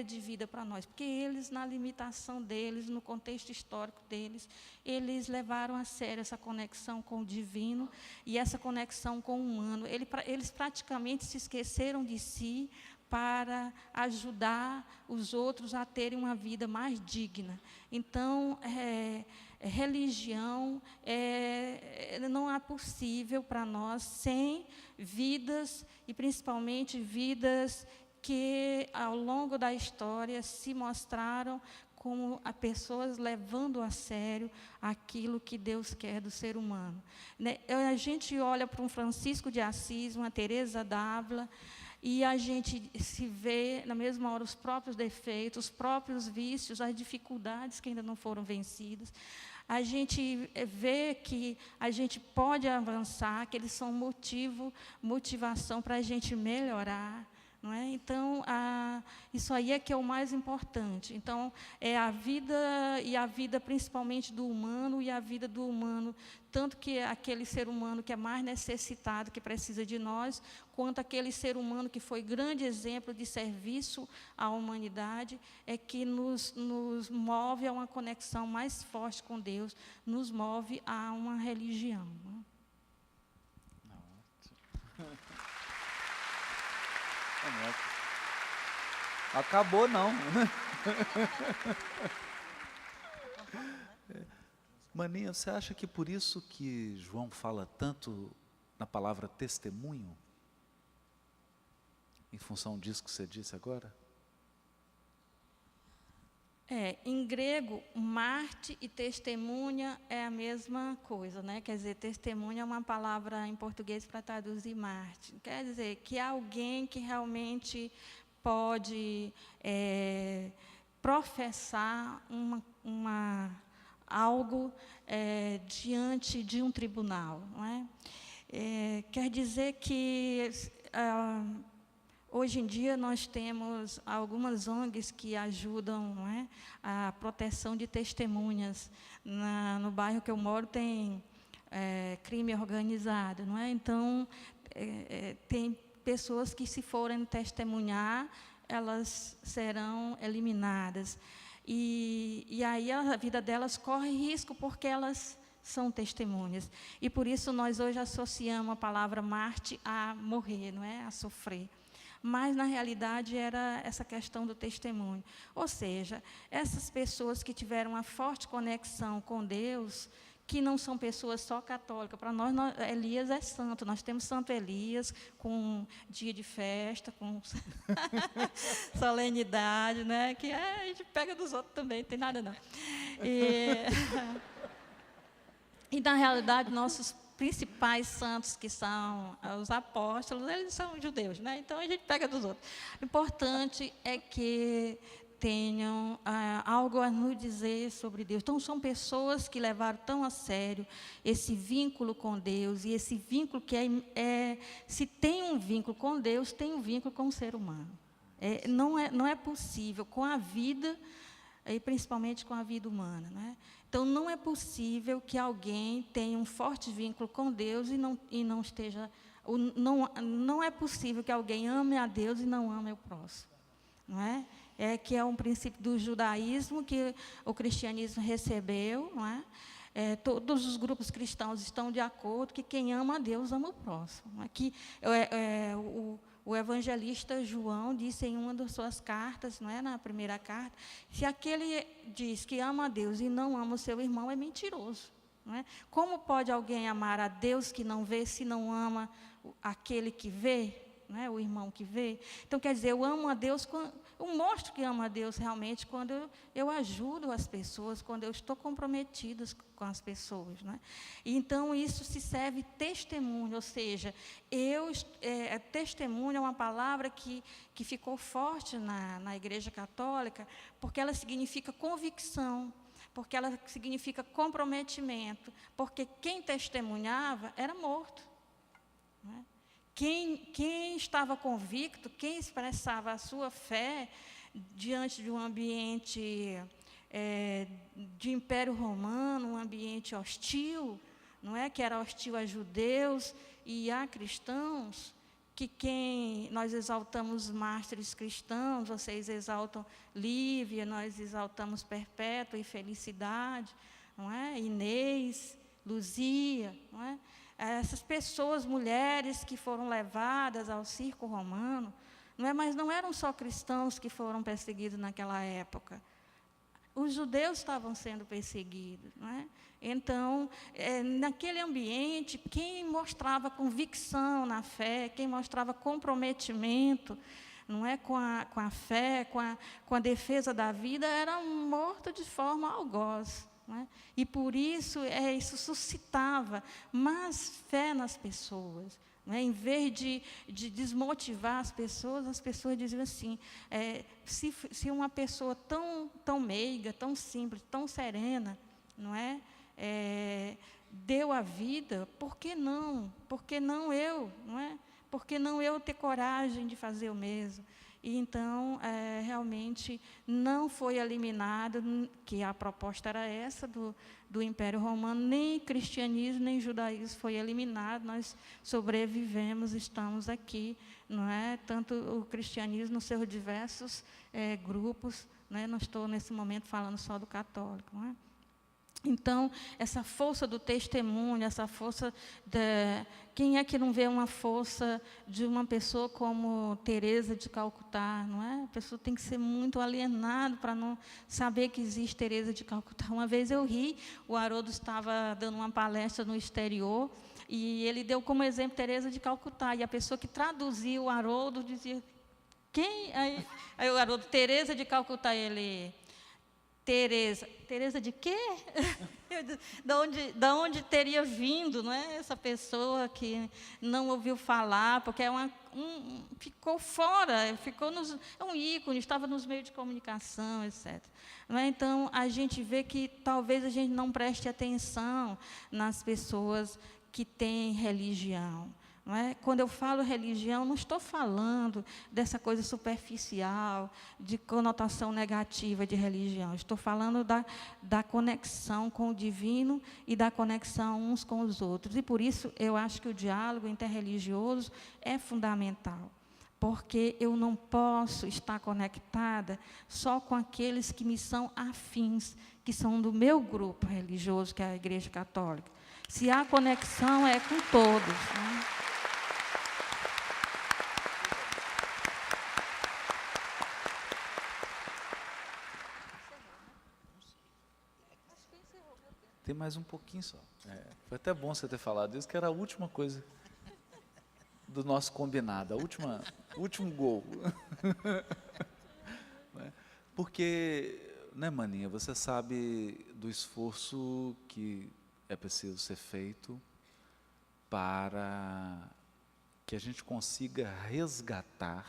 de vida para nós? Porque eles, na limitação deles, no contexto histórico deles, eles levaram a sério essa conexão com o divino e essa conexão com o humano. Eles praticamente se esqueceram de si para ajudar os outros a terem uma vida mais digna. Então, religião não é possível para nós sem vidas, e principalmente vidas que, ao longo da história, se mostraram como a pessoas levando a sério aquilo que Deus quer do ser humano. A gente olha para um Francisco de Assis, uma Teresa d'Ávila, e a gente se vê, na mesma hora, os próprios defeitos, os próprios vícios, as dificuldades que ainda não foram vencidas. A gente vê que a gente pode avançar, que eles são motivação para a gente melhorar. Não é? Então, isso aí é que é o mais importante. Então, é a vida, e a vida principalmente do humano, e a vida do humano, tanto que é aquele ser humano que é mais necessitado, que precisa de nós, quanto aquele ser humano que foi grande exemplo de serviço à humanidade, é que nos move a uma conexão mais forte com Deus, nos move a uma religião. Acabou, não. Maninha, você acha que por isso que João fala tanto na palavra testemunho? Em função disso que você disse agora? Em grego, Marte e testemunha é a mesma coisa, né? Quer dizer, testemunha é uma palavra em português para traduzir Marte. Quer dizer, que é alguém que realmente pode professar algo diante de um tribunal, não é? Quer dizer que hoje em dia nós temos algumas ONGs que ajudam, não é, a proteção de testemunhas. No bairro que eu moro tem crime organizado, não é? Então tem pessoas que, se forem testemunhar, elas serão eliminadas. E aí a vida delas corre risco porque elas são testemunhas. E por isso nós hoje associamos a palavra Marte a morrer, não é? A sofrer. Mas, na realidade, era essa questão do testemunho. Ou seja, essas pessoas que tiveram uma forte conexão com Deus, que não são pessoas só católicas. Para nós, Elias é santo. Nós temos Santo Elias com dia de festa, com solenidade, né? Que a gente pega dos outros também, não tem nada não. E, na realidade, nossos principais santos, que são os apóstolos, eles são judeus, né? Então, a gente pega dos outros. O importante é que tenham algo a nos dizer sobre Deus. Então, são pessoas que levaram tão a sério esse vínculo com Deus, e esse vínculo que se tem um vínculo com Deus, tem um vínculo com o ser humano. Não é possível com a vida, e principalmente com a vida humana, né? Então, não é possível que alguém tenha um forte vínculo com Deus e não esteja... Não é possível que alguém ame a Deus e não ame o próximo, não é? Que é um princípio do judaísmo que o cristianismo recebeu, não é? Todos os grupos cristãos estão de acordo que quem ama a Deus ama o próximo. Não é? Que o evangelista João disse em uma das suas cartas, não é, na primeira carta, se aquele diz que ama a Deus e não ama o seu irmão, é mentiroso. Não é? Como pode alguém amar a Deus que não vê, se não ama aquele que vê, não é? O irmão que vê? Então, quer dizer, eu amo a Deus, eu mostro que amo a Deus realmente quando eu ajudo as pessoas, quando eu estou comprometida com as pessoas, né? Então, isso se serve testemunho, ou seja, testemunho é uma palavra que ficou forte na Igreja Católica, porque ela significa convicção, porque ela significa comprometimento, porque quem testemunhava era morto, né? Quem estava convicto, quem expressava a sua fé diante de um ambiente de Império Romano, um ambiente hostil, não é? Que era hostil a judeus e a cristãos, que nós exaltamos mártires cristãos, vocês exaltam Lívia, nós exaltamos Perpétua e Felicidade, não é? Inês, Luzia, não é? Essas pessoas, mulheres que foram levadas ao circo romano, não é? Mas não eram só cristãos que foram perseguidos naquela época. Os judeus estavam sendo perseguidos, não é? Então, naquele ambiente, quem mostrava convicção na fé, quem mostrava comprometimento, não é, com a fé, com a defesa da vida, era morto de forma algoz. Não é? E por isso, isso suscitava mais fé nas pessoas. Não é? Em vez de desmotivar as pessoas diziam assim, se uma pessoa tão meiga, tão simples, tão serena, não é? Deu a vida, por que não? Por que não eu? Não é? Por que não eu ter coragem de fazer o mesmo? E então, realmente, não foi eliminado, que a proposta era essa do Império Romano, nem cristianismo, nem judaísmo foi eliminado, nós sobrevivemos, estamos aqui, não é? Tanto o cristianismo nos seus diversos grupos, não é? Não estou, nesse momento, falando só do católico, não é? Então, essa força do testemunho, essa força quem é que não vê uma força de uma pessoa como Teresa de Calcutá, não é? A pessoa tem que ser muito alienado para não saber que existe Teresa de Calcutá. Uma vez eu ri, o Haroldo estava dando uma palestra no exterior e ele deu como exemplo Teresa de Calcutá, e a pessoa que traduziu o Haroldo dizia, quem? Aí o Haroldo, Teresa de Calcutá, ele... Teresa de quê? Da onde teria vindo, não é? Essa pessoa que não ouviu falar, porque ficou fora, é um ícone, estava nos meios de comunicação, etc. Não é? Então, a gente vê que talvez a gente não preste atenção nas pessoas que têm religião. Não é? Quando eu falo religião, não estou falando dessa coisa superficial, de conotação negativa de religião. Estou falando da conexão com o divino e da conexão uns com os outros. E, por isso, eu acho que o diálogo interreligioso é fundamental. Porque eu não posso estar conectada só com aqueles que me são afins, que são do meu grupo religioso, que é a Igreja Católica. Se há conexão, é com todos. Né? Tem mais um pouquinho só. Foi até bom você ter falado isso, que era a última coisa do nosso combinado, o último gol. Porque, né, Maninha, você sabe do esforço que é preciso ser feito para que a gente consiga resgatar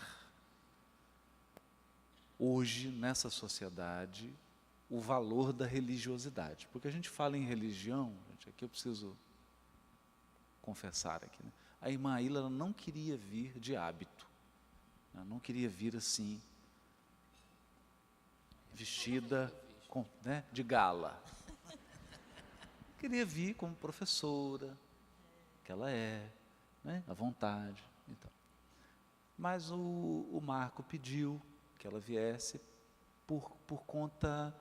hoje, nessa sociedade, o valor da religiosidade. Porque a gente fala em religião, gente, aqui eu preciso confessar aqui, né? A irmã Aila, ela não queria vir de hábito, ela não queria vir assim, vestida né, de gala. Queria vir como professora, que ela né, à vontade. Então. Mas o Marco pediu que ela viesse por conta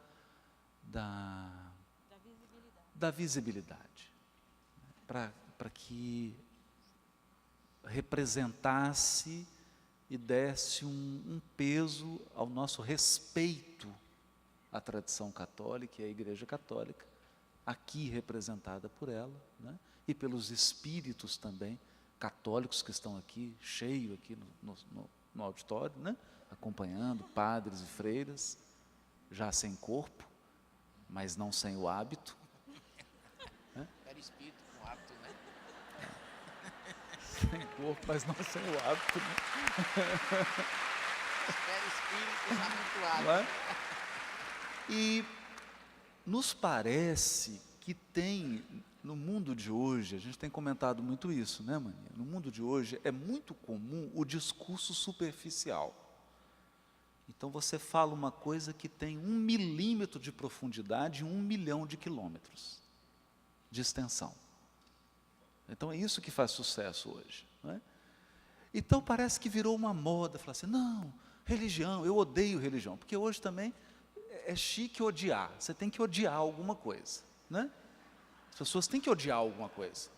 da visibilidade, para que representasse e desse um peso ao nosso respeito à tradição católica e à Igreja Católica, aqui representada por ela, né? E pelos espíritos também católicos que estão aqui, cheio aqui no auditório, né? Acompanhando, padres e freiras, já sem corpo, mas não sem o hábito. Era espírito com hábito, né? Sem corpo, mas não sem o hábito. Né? Era espírito já muito hábito. Não é? E nos parece que tem, no mundo de hoje, a gente tem comentado muito isso, né, Maninha? No mundo de hoje é muito comum o discurso superficial. Então você fala uma coisa que tem 1 milímetro de profundidade e 1 milhão de quilômetros de extensão. Então é isso que faz sucesso hoje. Não é? Então parece que virou uma moda, falar assim, não, religião, eu odeio religião, porque hoje também é chique odiar, você tem que odiar alguma coisa. Né? As pessoas têm que odiar alguma coisa.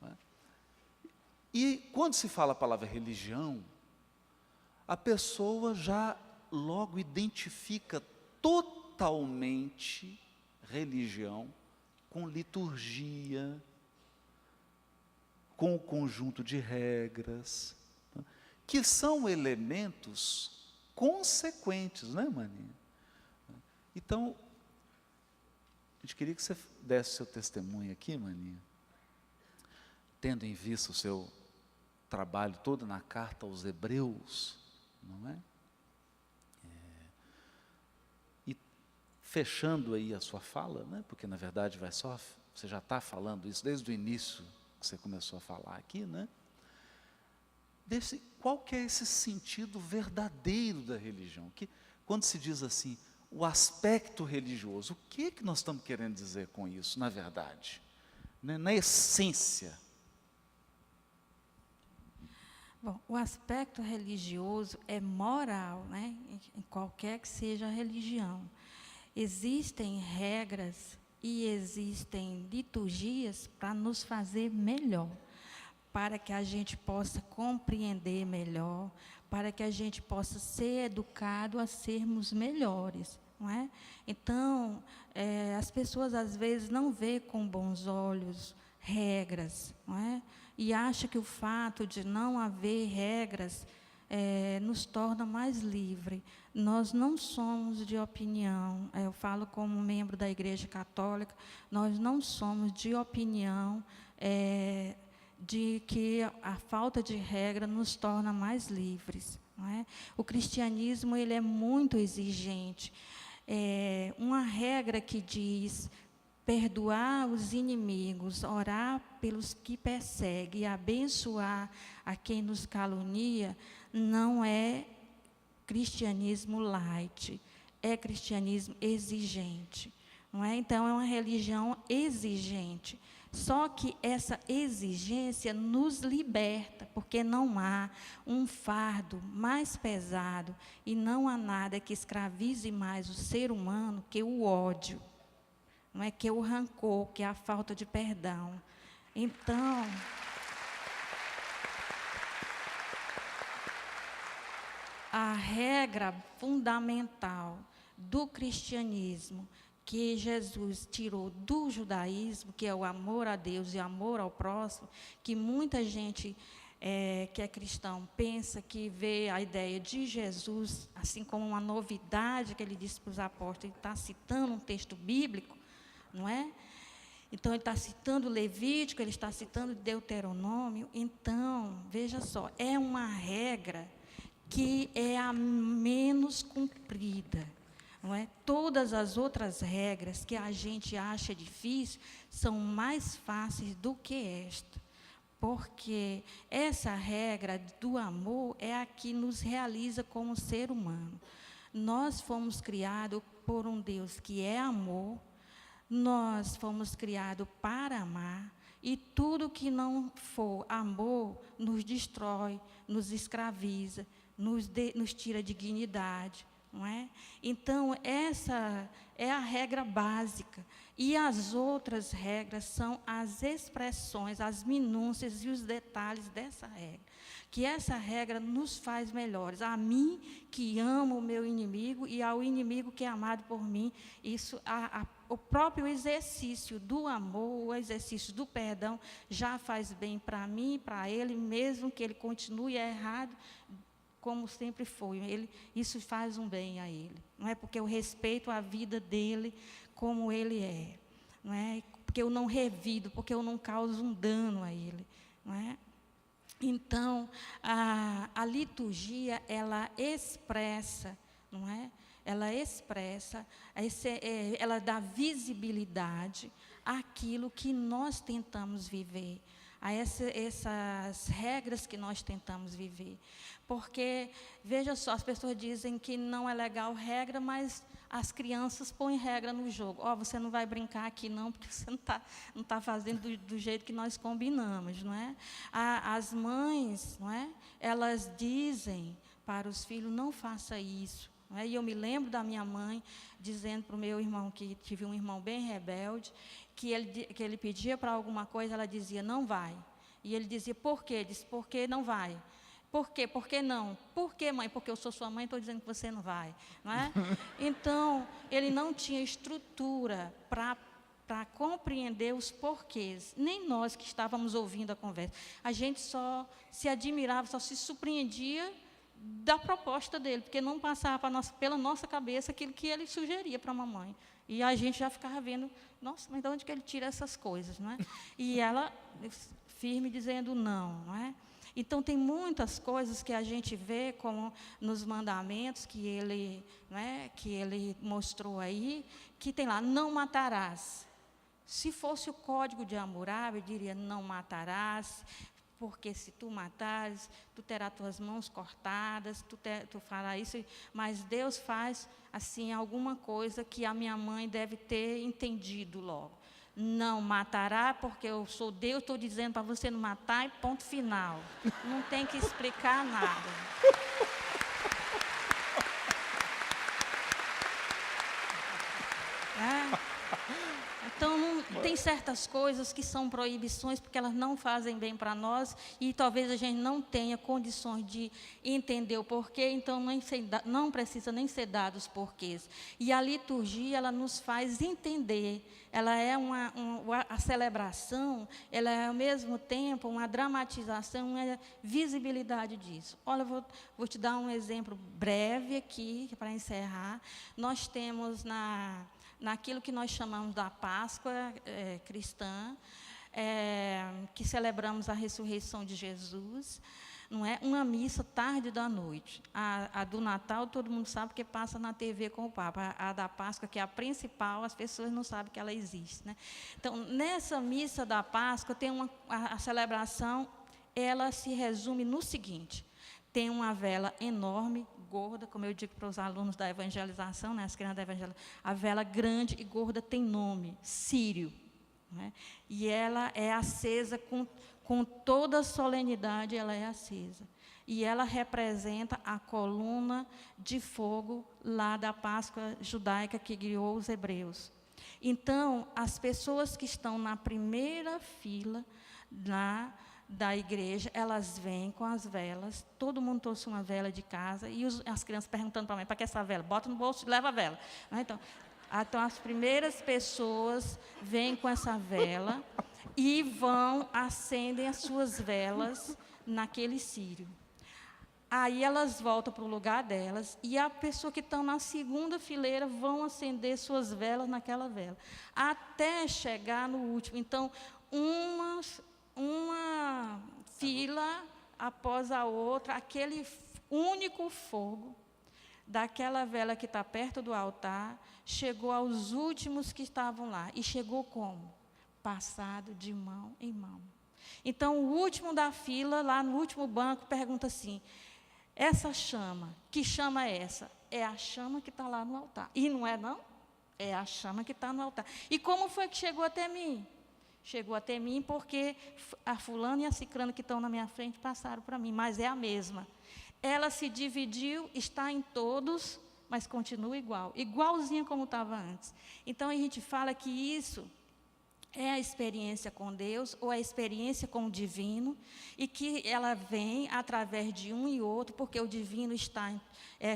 Não é? E quando se fala a palavra religião, a pessoa já logo identifica totalmente religião com liturgia, com o conjunto de regras, que são elementos consequentes, não é, Maninha? Então, a gente queria que você desse o seu testemunho aqui, Maninha, tendo em vista o seu trabalho todo na carta aos Hebreus, não é? E fechando aí a sua fala, né? Porque na verdade você já está falando isso desde o início que você começou a falar aqui, né? Qual que é esse sentido verdadeiro da religião? Que, quando se diz assim, o aspecto religioso, o que nós estamos querendo dizer com isso, na verdade? Né? Na essência. Bom, o aspecto religioso é moral, né? Em qualquer que seja a religião. Existem regras e existem liturgias para nos fazer melhor, para que a gente possa compreender melhor, para que a gente possa ser educado a sermos melhores, não é? Então, as pessoas às vezes não veem com bons olhos regras, não é? E acham que o fato de não haver regras nos torna mais livre. Nós não somos de opinião, eu falo como membro da Igreja Católica, nós não somos de opinião de que a falta de regra nos torna mais livres, não é? O cristianismo, ele é muito exigente. Uma regra que diz perdoar os inimigos, orar pelos que perseguem e abençoar a quem nos calunia, não é cristianismo light, é cristianismo exigente, não é? Então, é uma religião exigente. Só que essa exigência nos liberta, porque não há um fardo mais pesado e não há nada que escravize mais o ser humano que o ódio, não é? Que o rancor, que a falta de perdão. Então, a regra fundamental do cristianismo que Jesus tirou do judaísmo, que é o amor a Deus e amor ao próximo, que muita gente que é cristão pensa que vê a ideia de Jesus assim como uma novidade que ele disse para os apóstolos. Ele está citando um texto bíblico, não é? Então, ele está citando Levítico, ele está citando Deuteronômio. Então, veja só, é uma regra que é a menos cumprida, não é? Todas as outras regras que a gente acha difícil são mais fáceis do que esta, porque essa regra do amor é a que nos realiza como ser humano. Nós fomos criados por um Deus que é amor, nós fomos criados para amar, e tudo que não for amor nos destrói, nos escraviza, nos tira a dignidade, não é? Então, essa é a regra básica. E as outras regras são as expressões, as minúcias e os detalhes dessa regra. Que essa regra nos faz melhores. A mim, que amo o meu inimigo, e ao inimigo que é amado por mim. Isso, o próprio exercício do amor, o exercício do perdão, já faz bem para mim e para ele, mesmo que ele continue errado, como sempre foi. Isso faz um bem a ele. Não é? Porque eu respeito a vida dele como ele é. Não é? Porque eu não revido, porque eu não causo um dano a ele. Não é? Então, a liturgia, ela expressa, não é? Ela expressa, ela dá visibilidade àquilo que nós tentamos viver, a essas regras que nós tentamos viver. Porque, veja só, as pessoas dizem que não é legal regra, mas as crianças põem regra no jogo. Você não vai brincar aqui não, porque você não tá fazendo do jeito que nós combinamos, não é? As mães, não é? Elas dizem para os filhos, não faça isso. Não é? E eu me lembro da minha mãe dizendo para o meu irmão, que tive um irmão bem rebelde, que ele pedia para alguma coisa, ela dizia, não vai. E ele dizia, por quê? Disse, porque não vai. Por quê? Por que não? Por que, mãe? Porque eu sou sua mãe, estou dizendo que você não vai. Não é? Então, ele não tinha estrutura para compreender os porquês. Nem nós que estávamos ouvindo a conversa. A gente só se admirava, só se surpreendia da proposta dele, porque não passava pela nossa cabeça aquilo que ele sugeria para a mamãe. E a gente já ficava vendo, nossa, mas de onde que ele tira essas coisas, não é? E ela, firme, dizendo não é? Então, tem muitas coisas que a gente vê como nos mandamentos que ele mostrou aí, que tem lá, não matarás. Se fosse o código de Hammurabi, eu diria, não matarás, porque se tu matares, tu terás tuas mãos cortadas, tu farás isso. Mas Deus faz, assim, alguma coisa que a minha mãe deve ter entendido logo. Não matará, porque eu sou Deus, estou dizendo para você não matar e ponto final. Não tem que explicar nada. Então, tem certas coisas que são proibições, porque elas não fazem bem para nós, e talvez a gente não tenha condições de entender o porquê, então não precisa nem ser dado os porquês. E a liturgia, ela nos faz entender, ela é a celebração, ela é ao mesmo tempo uma dramatização, uma visibilidade disso. Olha, vou te dar um exemplo breve aqui, para encerrar. Nós temos naquilo que nós chamamos da Páscoa cristã, que celebramos a ressurreição de Jesus, não é? Uma missa tarde da noite. A do Natal, todo mundo sabe porque passa na TV com o Papa. A da Páscoa, que é a principal, as pessoas não sabem que ela existe, né? Então, nessa missa da Páscoa, tem a celebração, ela se resume no seguinte: tem uma vela enorme, gorda, como eu digo para os alunos da evangelização, né, as crianças da evangelização, a vela grande e gorda tem nome, Sírio. Né? E ela é acesa com toda a solenidade, ela é acesa. E ela representa a coluna de fogo lá da Páscoa judaica que guiou os hebreus. Então, as pessoas que estão na primeira fila da igreja, elas vêm com as velas, todo mundo trouxe uma vela de casa, e as crianças perguntando para a mãe, para que essa vela? Bota no bolso e leva a vela. Então, as primeiras pessoas vêm com essa vela e acendem as suas velas naquele círio. Aí elas voltam para o lugar delas, e a pessoa que está na segunda fileira vão acender suas velas naquela vela, até chegar no último. Então, uma fila após a outra, aquele único fogo daquela vela que está perto do altar, chegou aos últimos que estavam lá. E chegou como? Passado de mão em mão. Então, o último da fila, lá no último banco, pergunta assim: essa chama, que chama é essa? É a chama que está lá no altar. E não é, não? É a chama que está no altar. E como foi que chegou até mim? Chegou até mim porque a fulana e a cicrana que estão na minha frente passaram para mim, mas é a mesma. Ela se dividiu, está em todos, mas continua igualzinha como estava antes. Então, a gente fala que isso é a experiência com Deus, ou a experiência com o divino, e que ela vem através de um e outro, porque o divino está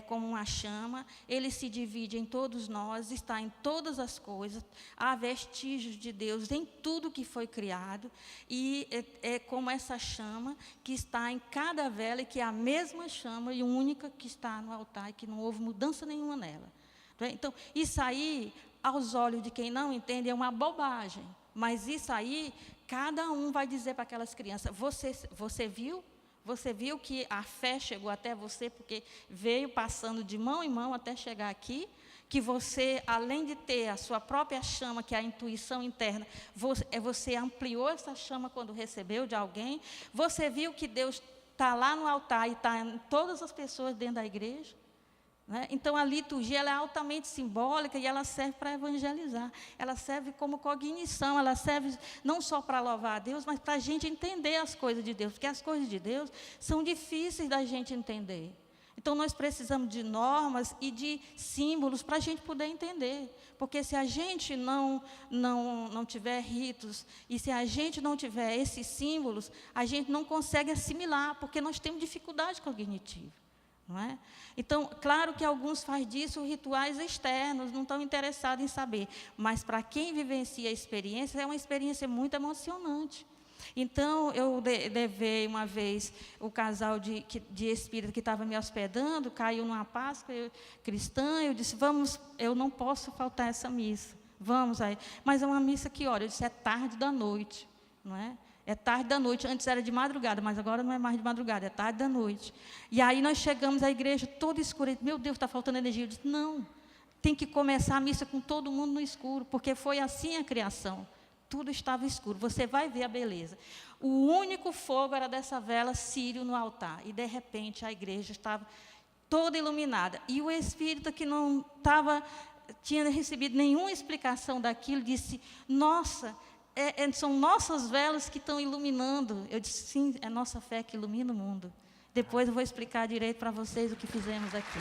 como uma chama, ele se divide em todos nós, está em todas as coisas, há vestígios de Deus em tudo que foi criado, e é como essa chama que está em cada vela, e que é a mesma chama e única que está no altar, e que não houve mudança nenhuma nela. Então, isso aí, aos olhos de quem não entende, é uma bobagem. Mas isso aí, cada um vai dizer para aquelas crianças: você viu? Você viu que a fé chegou até você, porque veio passando de mão em mão até chegar aqui? Que você, além de ter a sua própria chama, que é a intuição interna, você ampliou essa chama quando recebeu de alguém? Você viu que Deus está lá no altar e está em todas as pessoas dentro da igreja? Né? Então, a liturgia ela é altamente simbólica e ela serve para evangelizar. Ela serve como cognição, ela serve não só para louvar a Deus, mas para a gente entender as coisas de Deus, porque as coisas de Deus são difíceis da gente entender. Então, nós precisamos de normas e de símbolos para a gente poder entender. Porque se a gente não tiver ritos, e se a gente não tiver esses símbolos, a gente não consegue assimilar, porque nós temos dificuldade cognitiva. Não é? Então, claro que alguns fazem disso rituais externos, não estão interessados em saber. Mas, para quem vivencia a experiência, é uma experiência muito emocionante. Então, eu levei uma vez o casal de espírito que estava me hospedando, caiu numa Páscoa cristã, eu disse, vamos, eu não posso faltar essa missa, vamos aí. Mas é uma missa que hora? Eu disse, é tarde da noite, não é? É tarde da noite, antes era de madrugada, mas agora não é mais de madrugada, é tarde da noite. E aí nós chegamos à igreja toda escura, meu Deus, está faltando energia. Eu disse, não, tem que começar a missa com todo mundo no escuro, porque foi assim a criação. Tudo estava escuro, você vai ver a beleza. O único fogo era dessa vela sírio no altar. E, de repente, a igreja estava toda iluminada. E o espírito que não tinha recebido nenhuma explicação daquilo, disse, nossa, são nossas velas que estão iluminando. Eu disse, sim, é nossa fé que ilumina o mundo. Depois eu vou explicar direito para vocês o que fizemos aqui.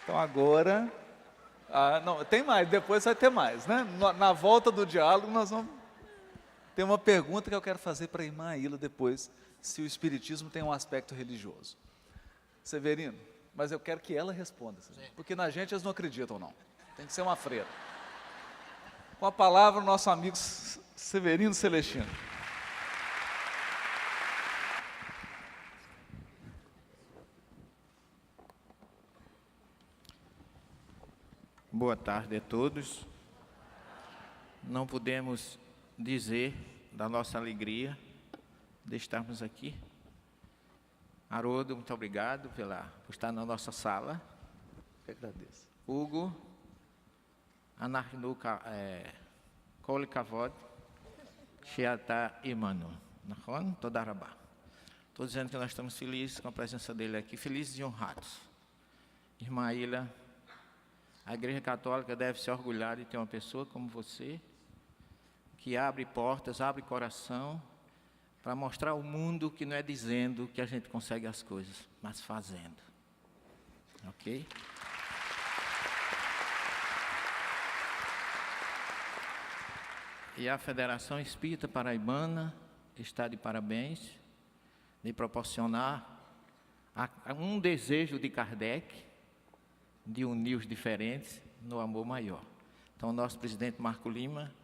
Então agora, não, tem mais, depois vai ter mais, né? Na volta do diálogo nós vamos ter uma pergunta que eu quero fazer para a irmã Aila depois, se o espiritismo tem um aspecto religioso. Severino, mas eu quero que ela responda, porque na gente eles não acreditam não, tem que ser uma freira. Com a palavra o nosso amigo Severino Celestino. Boa tarde a todos. Não podemos dizer da nossa alegria de estarmos aqui. Haroldo, muito obrigado por estar na nossa sala. Eu agradeço. Hugo, Anarnu Kol Kavod, Sheata Imanu. Nahon, Todarabá. Estou dizendo que nós estamos felizes com a presença dele aqui, felizes e honrados. Irmã Aila, a Igreja Católica deve se orgulhar de ter uma pessoa como você, que abre portas, abre coração, para mostrar ao mundo que não é dizendo que a gente consegue as coisas, mas fazendo. Ok? E a Federação Espírita Paraibana está de parabéns, de proporcionar um desejo de Kardec, de unir os diferentes no amor maior. Então, o nosso presidente Marco Lima,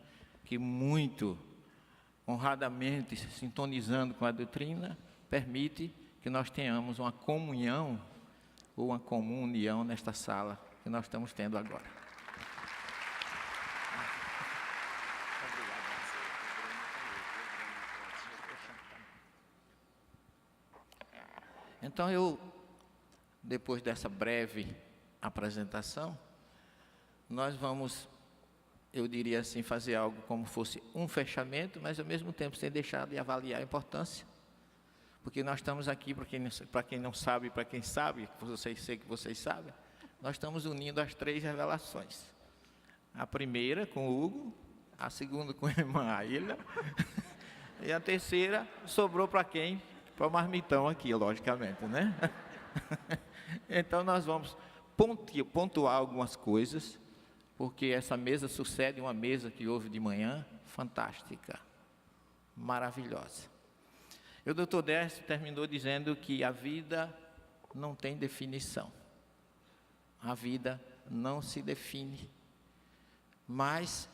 que muito honradamente, sintonizando com a doutrina, permite que nós tenhamos uma comunhão ou uma comum união nesta sala que nós estamos tendo agora. Então, depois dessa breve apresentação, nós vamos, eu diria assim, fazer algo como fosse um fechamento, mas ao mesmo tempo sem deixar de avaliar a importância, porque nós estamos aqui, para quem não sabe, para quem sabe, sei que vocês sabem, nós estamos unindo as 3 revelações. A primeira com o Hugo, a segunda com a irmã Aila, e a terceira sobrou para quem? Para o marmitão aqui, logicamente, né? Então nós vamos pontuar algumas coisas, porque essa mesa sucede uma mesa que houve de manhã, fantástica, maravilhosa. E o doutor Décio terminou dizendo que a vida não tem definição. A vida não se define. Mas,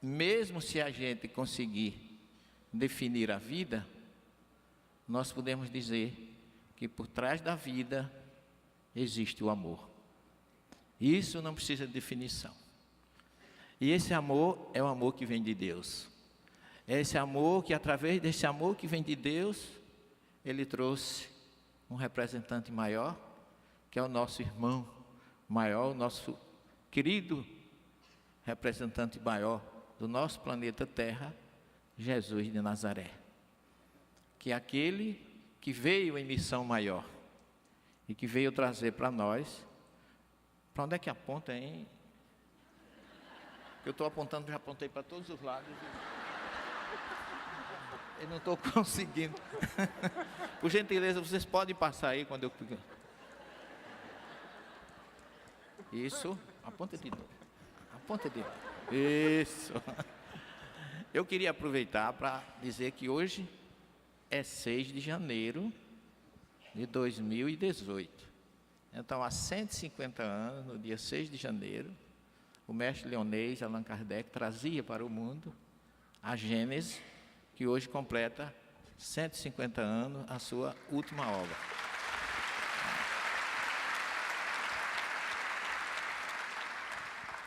mesmo se a gente conseguir definir a vida, nós podemos dizer que por trás da vida existe o amor. Isso não precisa de definição. E esse amor é o amor que vem de Deus. É esse amor que, através desse amor que vem de Deus, Ele trouxe um representante maior, que é o nosso irmão maior, o nosso querido representante maior do nosso planeta Terra, Jesus de Nazaré. Que é aquele que veio em missão maior e que veio trazer para nós. Para onde é que aponta, hein? Eu estou apontando, já apontei para todos os lados. Eu não estou conseguindo. Por gentileza, vocês podem passar aí quando eu... Isso, aponta de novo. Aponta de novo. Isso. Eu queria aproveitar para dizer que hoje é 6 de janeiro de 2018. Então, há 150 anos, no dia 6 de janeiro, o mestre leonês Allan Kardec trazia para o mundo a Gênese, que hoje completa 150 anos, a sua última obra.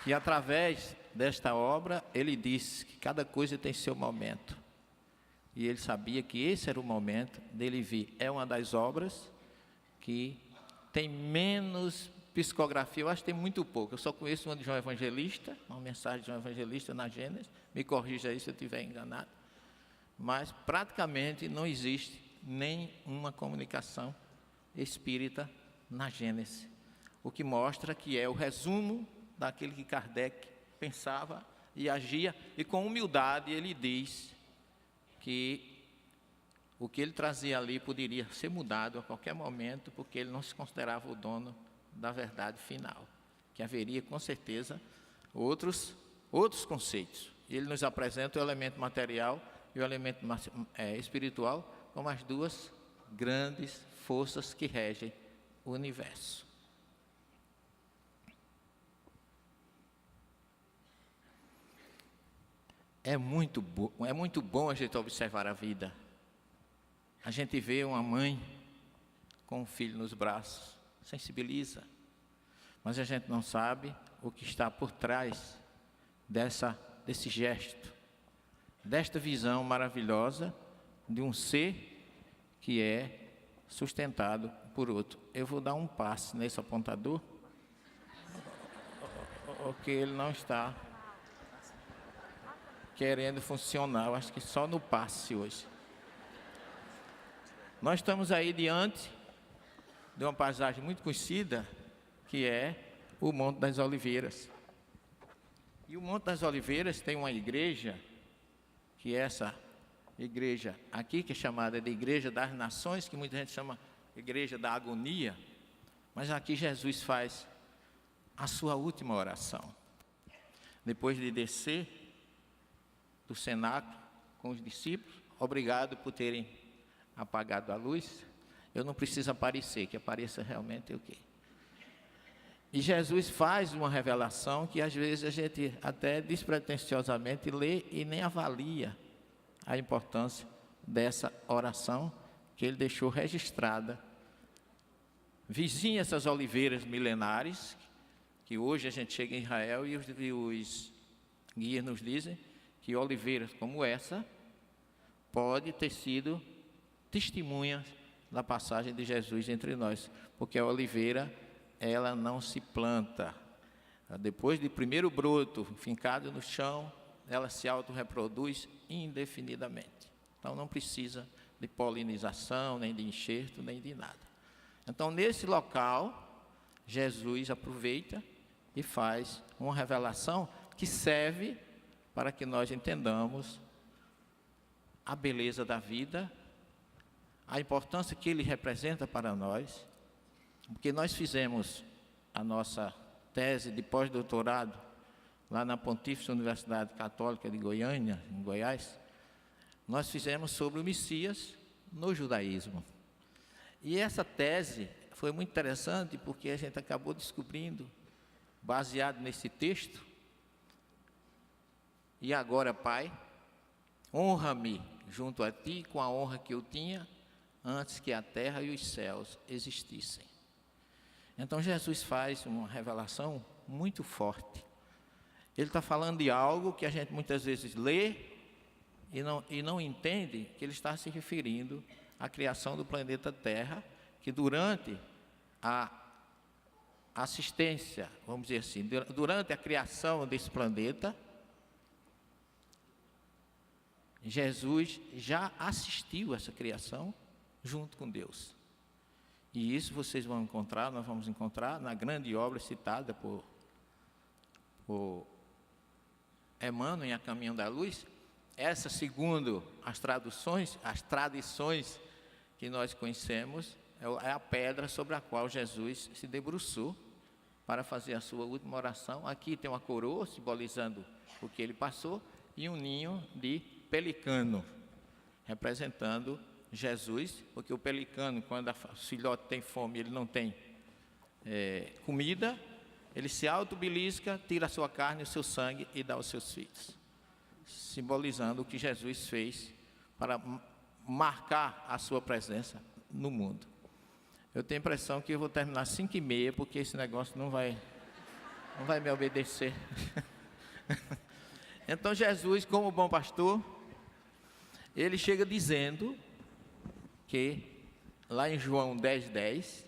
E através desta obra, ele disse que cada coisa tem seu momento. E ele sabia que esse era o momento dele vir. É uma das obras que tem menos psicografia, eu acho que tem muito pouco. Eu só conheço uma de João Evangelista, uma mensagem de João Evangelista na Gênesis. Me corrija aí se eu estiver enganado. Mas praticamente não existe nenhuma comunicação espírita na Gênesis. O que mostra que é o resumo daquilo que Kardec pensava e agia, e com humildade ele diz que o que ele trazia ali poderia ser mudado a qualquer momento, porque ele não se considerava o dono da verdade final, que haveria com certeza outros conceitos. Ele nos apresenta o elemento material e o elemento espiritual como as duas grandes forças que regem o universo. É muito bom a gente observar a vida. A gente vê uma mãe com um filho nos braços, sensibiliza, mas a gente não sabe o que está por trás desse gesto, desta visão maravilhosa de um ser que é sustentado por outro. Eu vou dar um passe nesse apontador, porque ele não está querendo funcionar. Eu acho que só no passe hoje. Nós estamos aí diante de uma paisagem muito conhecida, que é o Monte das Oliveiras. E o Monte das Oliveiras tem uma igreja, que é essa igreja aqui, que é chamada de Igreja das Nações, que muita gente chama Igreja da Agonia, mas aqui Jesus faz a sua última oração. Depois de descer do cenáculo com os discípulos, obrigado por terem apagado a luz. Eu não preciso aparecer, que apareça realmente o quê? E Jesus faz uma revelação que às vezes a gente até despretensiosamente lê e nem avalia a importância dessa oração que ele deixou registrada. Vizinha essas oliveiras milenares, que hoje a gente chega em Israel e os guias nos dizem que oliveiras como essa pode ter sido testemunhas da passagem de Jesus entre nós, porque a oliveira, ela não se planta. Depois de primeiro broto, fincado no chão, ela se autorreproduz indefinidamente. Então não precisa de polinização, nem de enxerto, nem de nada. Então nesse local, Jesus aproveita e faz uma revelação que serve para que nós entendamos a beleza da vida, a importância que ele representa para nós, porque nós fizemos a nossa tese de pós-doutorado lá na Pontífice Universidade Católica de Goiânia, em Goiás. Nós fizemos sobre o Messias no judaísmo. E essa tese foi muito interessante porque a gente acabou descobrindo, baseado nesse texto, e agora, Pai, honra-me junto a Ti com a honra que eu tinha antes que a terra e os céus existissem. Então Jesus faz uma revelação muito forte. Ele está falando de algo que a gente muitas vezes lê e não entende que ele está se referindo à criação do planeta Terra, que durante a assistência, vamos dizer assim, durante a criação desse planeta, Jesus já assistiu essa criação junto com Deus. E isso vocês vão encontrar, nós vamos encontrar na grande obra citada por Emmanuel, em A Caminho da Luz, essa, segundo as tradições que nós conhecemos, é a pedra sobre a qual Jesus se debruçou para fazer a sua última oração. Aqui tem uma coroa simbolizando o que ele passou e um ninho de pelicano, representando Jesus, porque o pelicano, quando o filhote tem fome, ele não tem comida, ele se autobelisca, tira a sua carne e o seu sangue e dá aos seus filhos, simbolizando o que Jesus fez para marcar a sua presença no mundo. Eu tenho a impressão que eu vou terminar às 5h30, porque esse negócio não vai me obedecer. Então Jesus, como bom pastor, ele chega dizendo que, lá em João 10:10,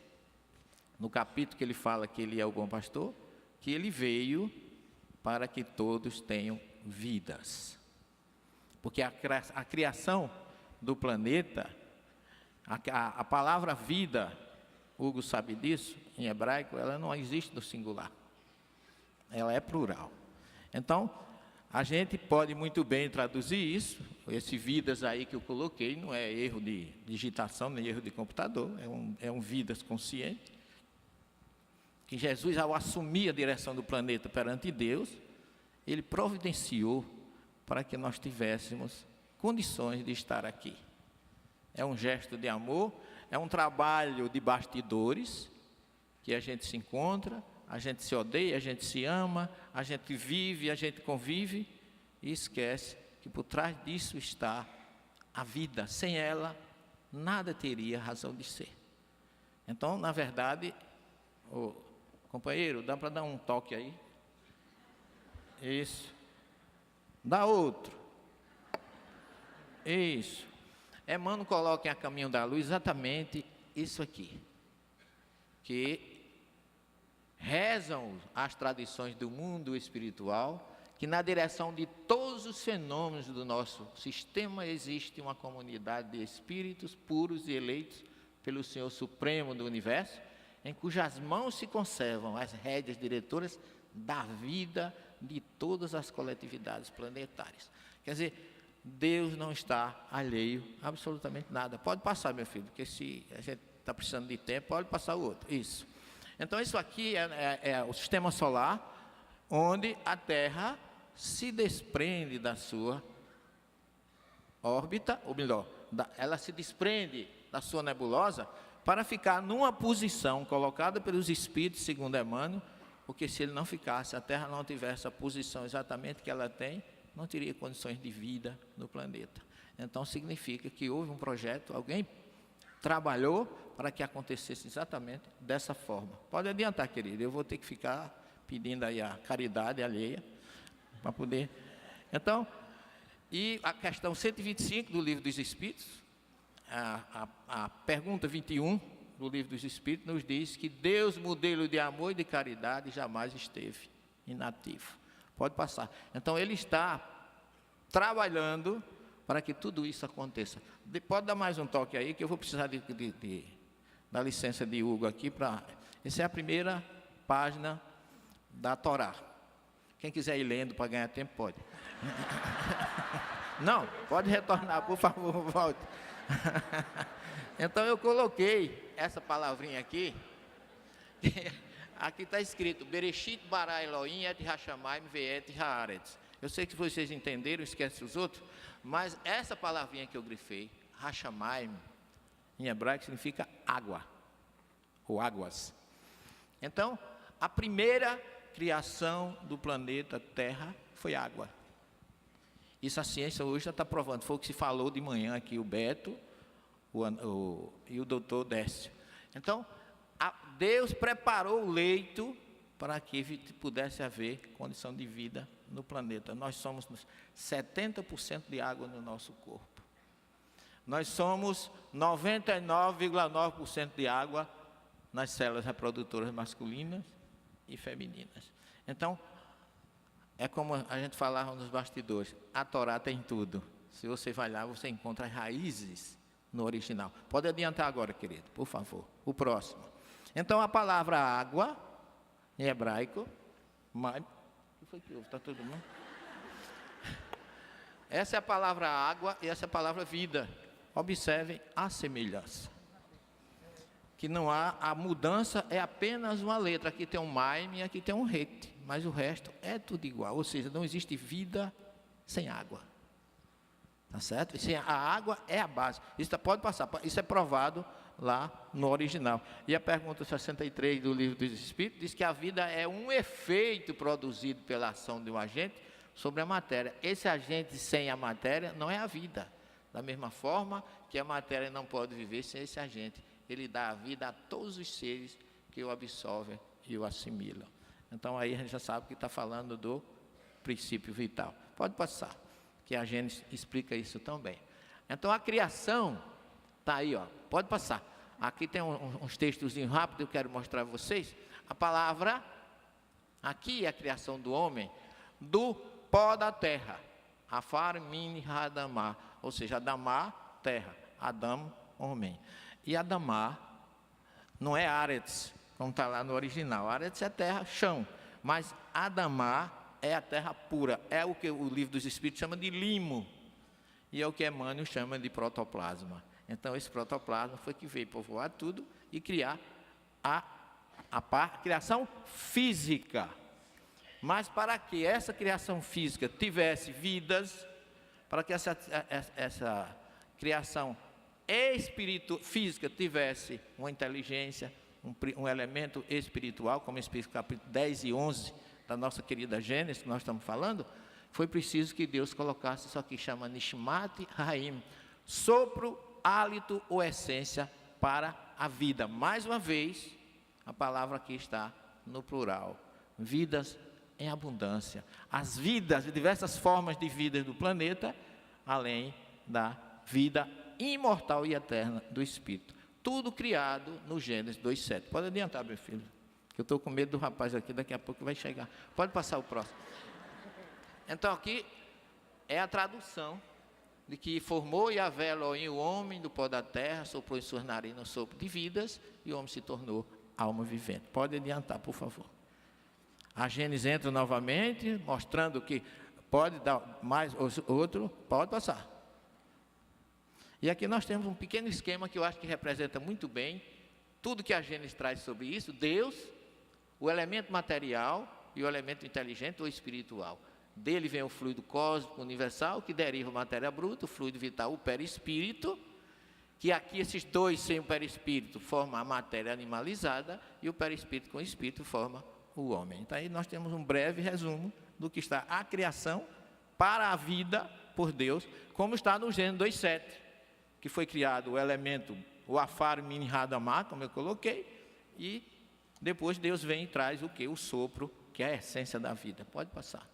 no capítulo que ele fala que ele é o bom pastor, que ele veio para que todos tenham vidas. Porque a criação do planeta, a palavra vida, Hugo sabe disso, em hebraico, ela não existe no singular. Ela é plural. Então, a gente pode muito bem traduzir isso, esse vidas aí que eu coloquei, não é erro de digitação, nem erro de computador, é um vidas consciente, que Jesus, ao assumir a direção do planeta perante Deus, ele providenciou para que nós tivéssemos condições de estar aqui. É um gesto de amor, é um trabalho de bastidores, que a gente se encontra, a gente se odeia, a gente se ama, a gente vive, a gente convive, e esquece que por trás disso está a vida. Sem ela, nada teria razão de ser. Então, na verdade, companheiro, dá para dar um toque aí? Isso. Dá outro. Isso. Emmanuel coloca em A Caminho da Luz exatamente isso aqui, que rezam as tradições do mundo espiritual, que na direção de todos os fenômenos do nosso sistema existe uma comunidade de espíritos puros e eleitos pelo Senhor Supremo do Universo, em cujas mãos se conservam as rédeas diretoras da vida de todas as coletividades planetárias. Quer dizer, Deus não está alheio a absolutamente nada. Pode passar, meu filho, porque se a gente está precisando de tempo, pode passar o outro. Isso. Então, isso aqui é o sistema solar, onde a Terra se desprende da sua órbita, ou melhor, ela se desprende da sua nebulosa para ficar numa posição colocada pelos espíritos, segundo Emmanuel, porque se ele não ficasse, a Terra não tivesse a posição exatamente que ela tem, não teria condições de vida no planeta. Então, significa que houve um projeto, alguém trabalhou para que acontecesse exatamente dessa forma. Pode adiantar, querido, eu vou ter que ficar pedindo aí a caridade alheia, para poder... Então, e a questão 125 do Livro dos Espíritos, a pergunta 21 do Livro dos Espíritos, nos diz que Deus, modelo de amor e de caridade, jamais esteve inativo. Pode passar. Então, ele está trabalhando para que tudo isso aconteça. Pode dar mais um toque aí, que eu vou precisar da licença de Hugo aqui. Essa é a primeira página da Torá. Quem quiser ir lendo para ganhar tempo, pode. Não, pode retornar, por favor, volte. Então, eu coloquei essa palavrinha aqui. Aqui está escrito, Bereshit bara Elohim et hashamayim ve'et haaretz. Eu sei que vocês entenderam, esquece os outros, mas essa palavrinha que eu grifei, hashamayim, em hebraico significa água, ou águas. Então, a primeira criação do planeta Terra foi água. Isso a ciência hoje já está provando. Foi o que se falou de manhã aqui, o Beto e o doutor Décio. Então, Deus preparou o leito para que pudesse haver condição de vida no planeta. Nós somos 70% de água no nosso corpo. Nós somos 99,9% de água nas células reprodutoras masculinas e femininas. Então, é como a gente falava nos bastidores, a Torá tem tudo. Se você vai lá, você encontra as raízes no original. Pode adiantar agora, querido, por favor. O próximo. Então, a palavra água, em hebraico, o que foi que houve? Está todo mundo? Essa é a palavra água e essa é a palavra vida. Observem a semelhança. Que não há, a mudança é apenas uma letra. Aqui tem um maime e aqui tem um rete. Mas o resto é tudo igual. Ou seja, não existe vida sem água. Tá certo? A água é a base. Isso pode passar. Isso é provado lá no original. E a pergunta 63 do Livro dos Espíritos diz que a vida é um efeito produzido pela ação de um agente sobre a matéria. Esse agente sem a matéria não é a vida. Da mesma forma que a matéria não pode viver sem esse agente. Ele dá a vida a todos os seres que o absorvem e o assimilam. Então aí a gente já sabe que está falando do princípio vital. Pode passar, que a Gênesis explica isso também. Então a criação está aí, ó. Pode passar. Aqui tem uns textozinhos rápidos, eu quero mostrar a vocês. A palavra, aqui é a criação do homem, do pó da terra. Afar, min, hadamá. Ou seja, Adamá, terra. Adam, homem. E Adamá não é Aretz, como está lá no original. Aretz é terra, chão. Mas Adamá é a terra pura. É o que o Livro dos Espíritos chama de limo. E é o que Emmanuel chama de protoplasma. Então, esse protoplasma foi que veio povoar tudo e criar a criação física. Mas para que essa criação física tivesse vidas, para que essa criação física tivesse uma inteligência, um elemento espiritual, como explica o capítulo 10 e 11 da nossa querida Gênesis, que nós estamos falando, foi preciso que Deus colocasse isso aqui, chama Nishmat Haim, sopro, hálito ou essência para a vida. Mais uma vez, a palavra aqui está no plural, vidas em abundância. As vidas, diversas formas de vida do planeta, além da vida imortal e eterna do Espírito. Tudo criado no Gênesis 2:7. Pode adiantar, meu filho, que eu estou com medo do rapaz aqui, daqui a pouco vai chegar. Pode passar o próximo. Então aqui é a tradução de que formou Yahvé Elohim o homem do pó da terra, soprou em suas narinas o sopro de vidas, e o homem se tornou alma vivente. Pode adiantar, por favor. A Gênesis entra novamente, mostrando que pode dar mais outro, pode passar. E aqui nós temos um pequeno esquema que eu acho que representa muito bem tudo que a Gênesis traz sobre isso. Deus, o elemento material e o elemento inteligente ou espiritual. Dele vem o fluido cósmico universal, que deriva a matéria bruta, o fluido vital, o perispírito, que aqui esses dois sem o perispírito formam a matéria animalizada, e o perispírito com o espírito forma o homem. Então aí nós temos um breve resumo do que está a criação para a vida por Deus, como está no Gênesis 2:7, que foi criado o elemento, o Afar Min Hadamá, como eu coloquei, e depois Deus vem e traz o que? O sopro, que é a essência da vida. Pode passar.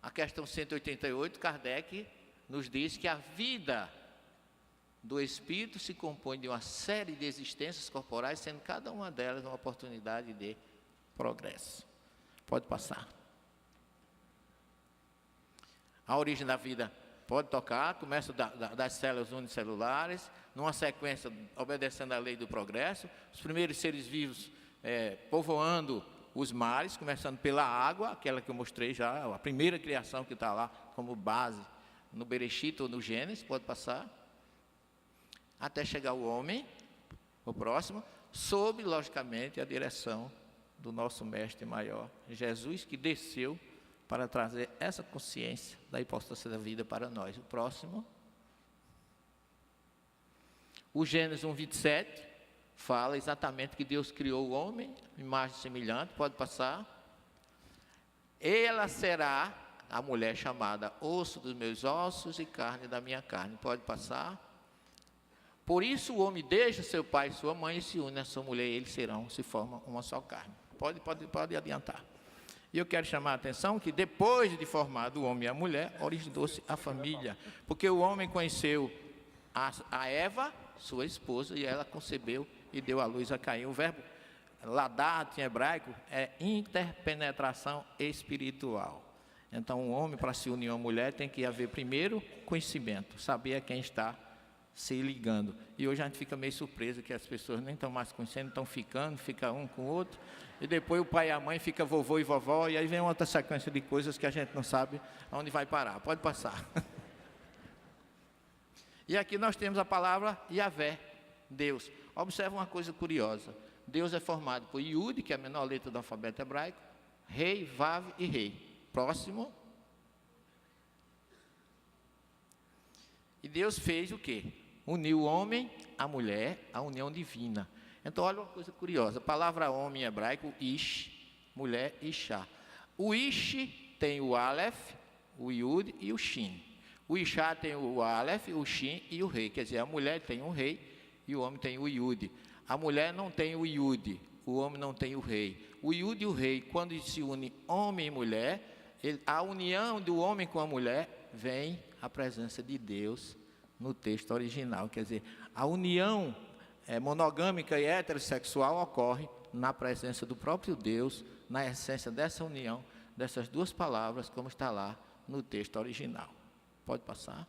A questão 188, Kardec nos diz que a vida do Espírito se compõe de uma série de existências corporais, sendo cada uma delas uma oportunidade de progresso. Pode passar. A origem da vida pode tocar, começa das células unicelulares, numa sequência obedecendo à lei do progresso, os primeiros seres vivos povoando os mares, começando pela água, aquela que eu mostrei já, a primeira criação que está lá como base no Bereshit ou no Gênesis, pode passar, até chegar o homem, o próximo, sob, logicamente, a direção do nosso mestre maior, Jesus, que desceu para trazer essa consciência da hipóstase da vida para nós. O próximo, o Gênesis 1:27, fala exatamente que Deus criou o homem, imagem semelhante, pode passar. Ela será a mulher chamada osso dos meus ossos e carne da minha carne, pode passar. Por isso o homem deixa seu pai e sua mãe e se une a sua mulher, e eles se formam uma só carne. Pode adiantar. E eu quero chamar a atenção que depois de formado o homem e a mulher, originou-se a família, porque o homem conheceu a Eva, sua esposa, e ela concebeu e deu à luz a Caim. O verbo ladat em hebraico é interpenetração espiritual. Então, um homem, para se unir a uma mulher, tem que haver primeiro conhecimento, saber a quem está se ligando. E hoje a gente fica meio surpreso que as pessoas nem estão mais conhecendo, estão ficando, fica um com o outro. E depois o pai e a mãe fica vovô e vovó, e aí vem outra sequência de coisas que a gente não sabe aonde vai parar. Pode passar. E aqui nós temos a palavra Yahvé, Deus. Observa uma coisa curiosa. Deus é formado por Yud, que é a menor letra do alfabeto hebraico, Rei, Vav e Rei. Próximo. E Deus fez o quê? Uniu o homem, a mulher, a união divina. Então, olha uma coisa curiosa. A palavra homem em hebraico, Ish, mulher, Ishá. O Ish tem o Aleph, o Yud e o Shin. O Ishá tem o Aleph, o Shin e o Rei. Quer dizer, a mulher tem o Rei e o homem tem o Yud. A mulher não tem o Yud, o homem não tem o Rei. O Yud e o Rei, quando se une homem e mulher, a união do homem com a mulher, vem a presença de Deus no texto original. Quer dizer, a união monogâmica e heterossexual ocorre na presença do próprio Deus, na essência dessa união, dessas duas palavras, como está lá no texto original. Pode passar.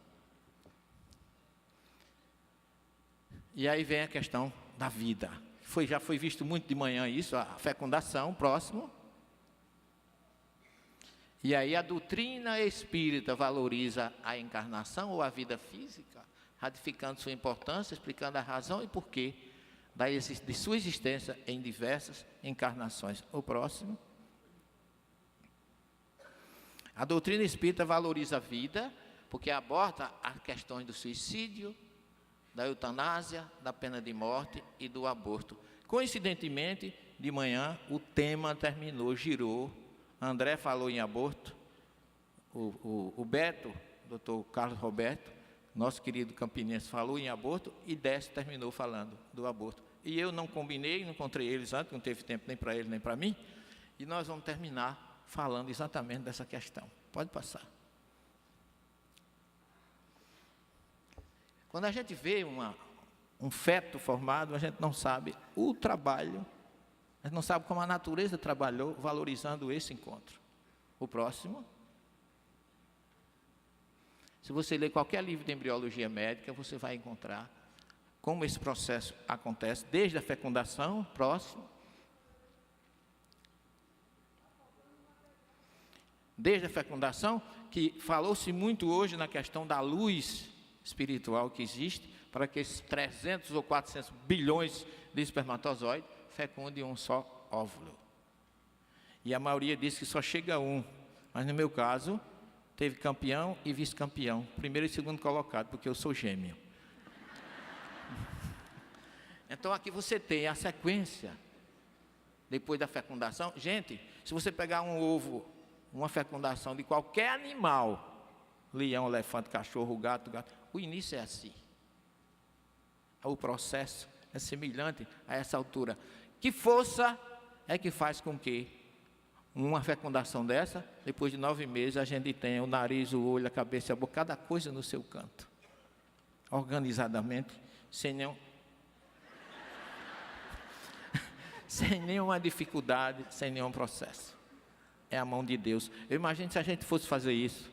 E aí vem a questão da vida. Já foi visto muito de manhã isso, a fecundação, próximo. E aí a doutrina espírita valoriza a encarnação ou a vida física, ratificando sua importância, explicando a razão e porquê de sua existência em diversas encarnações. O próximo. A doutrina espírita valoriza a vida, porque aborda as questões do suicídio, da eutanásia, da pena de morte e do aborto. Coincidentemente, de manhã, o tema terminou, girou. André falou em aborto, o Beto, doutor Carlos Roberto, nosso querido campinense, falou em aborto, e Décio terminou falando do aborto. E eu não combinei, não encontrei eles antes, não teve tempo nem para eles nem para mim, e nós vamos terminar falando exatamente dessa questão. Pode passar. Quando a gente vê um feto formado, a gente não sabe o trabalho, a gente não sabe como a natureza trabalhou valorizando esse encontro. O próximo. Se você ler qualquer livro de embriologia médica, você vai encontrar como esse processo acontece, desde a fecundação, próximo. Desde a fecundação, que falou-se muito hoje na questão da luz espiritual que existe, para que esses 300 ou 400 bilhões de espermatozoides fecundem um só óvulo. E a maioria diz que só chega um, mas no meu caso, teve campeão e vice-campeão, primeiro e segundo colocado, porque eu sou gêmeo. Então aqui você tem a sequência, depois da fecundação. Gente, se você pegar um ovo, uma fecundação de qualquer animal, leão, elefante, cachorro, gato, o início é assim. O processo é semelhante a essa altura. Que força é que faz com que uma fecundação dessa, depois de 9 meses, a gente tenha o nariz, o olho, a cabeça, a boca, cada coisa no seu canto, organizadamente, sem nenhuma dificuldade, sem nenhum processo. É a mão de Deus. Eu imagino se a gente fosse fazer isso,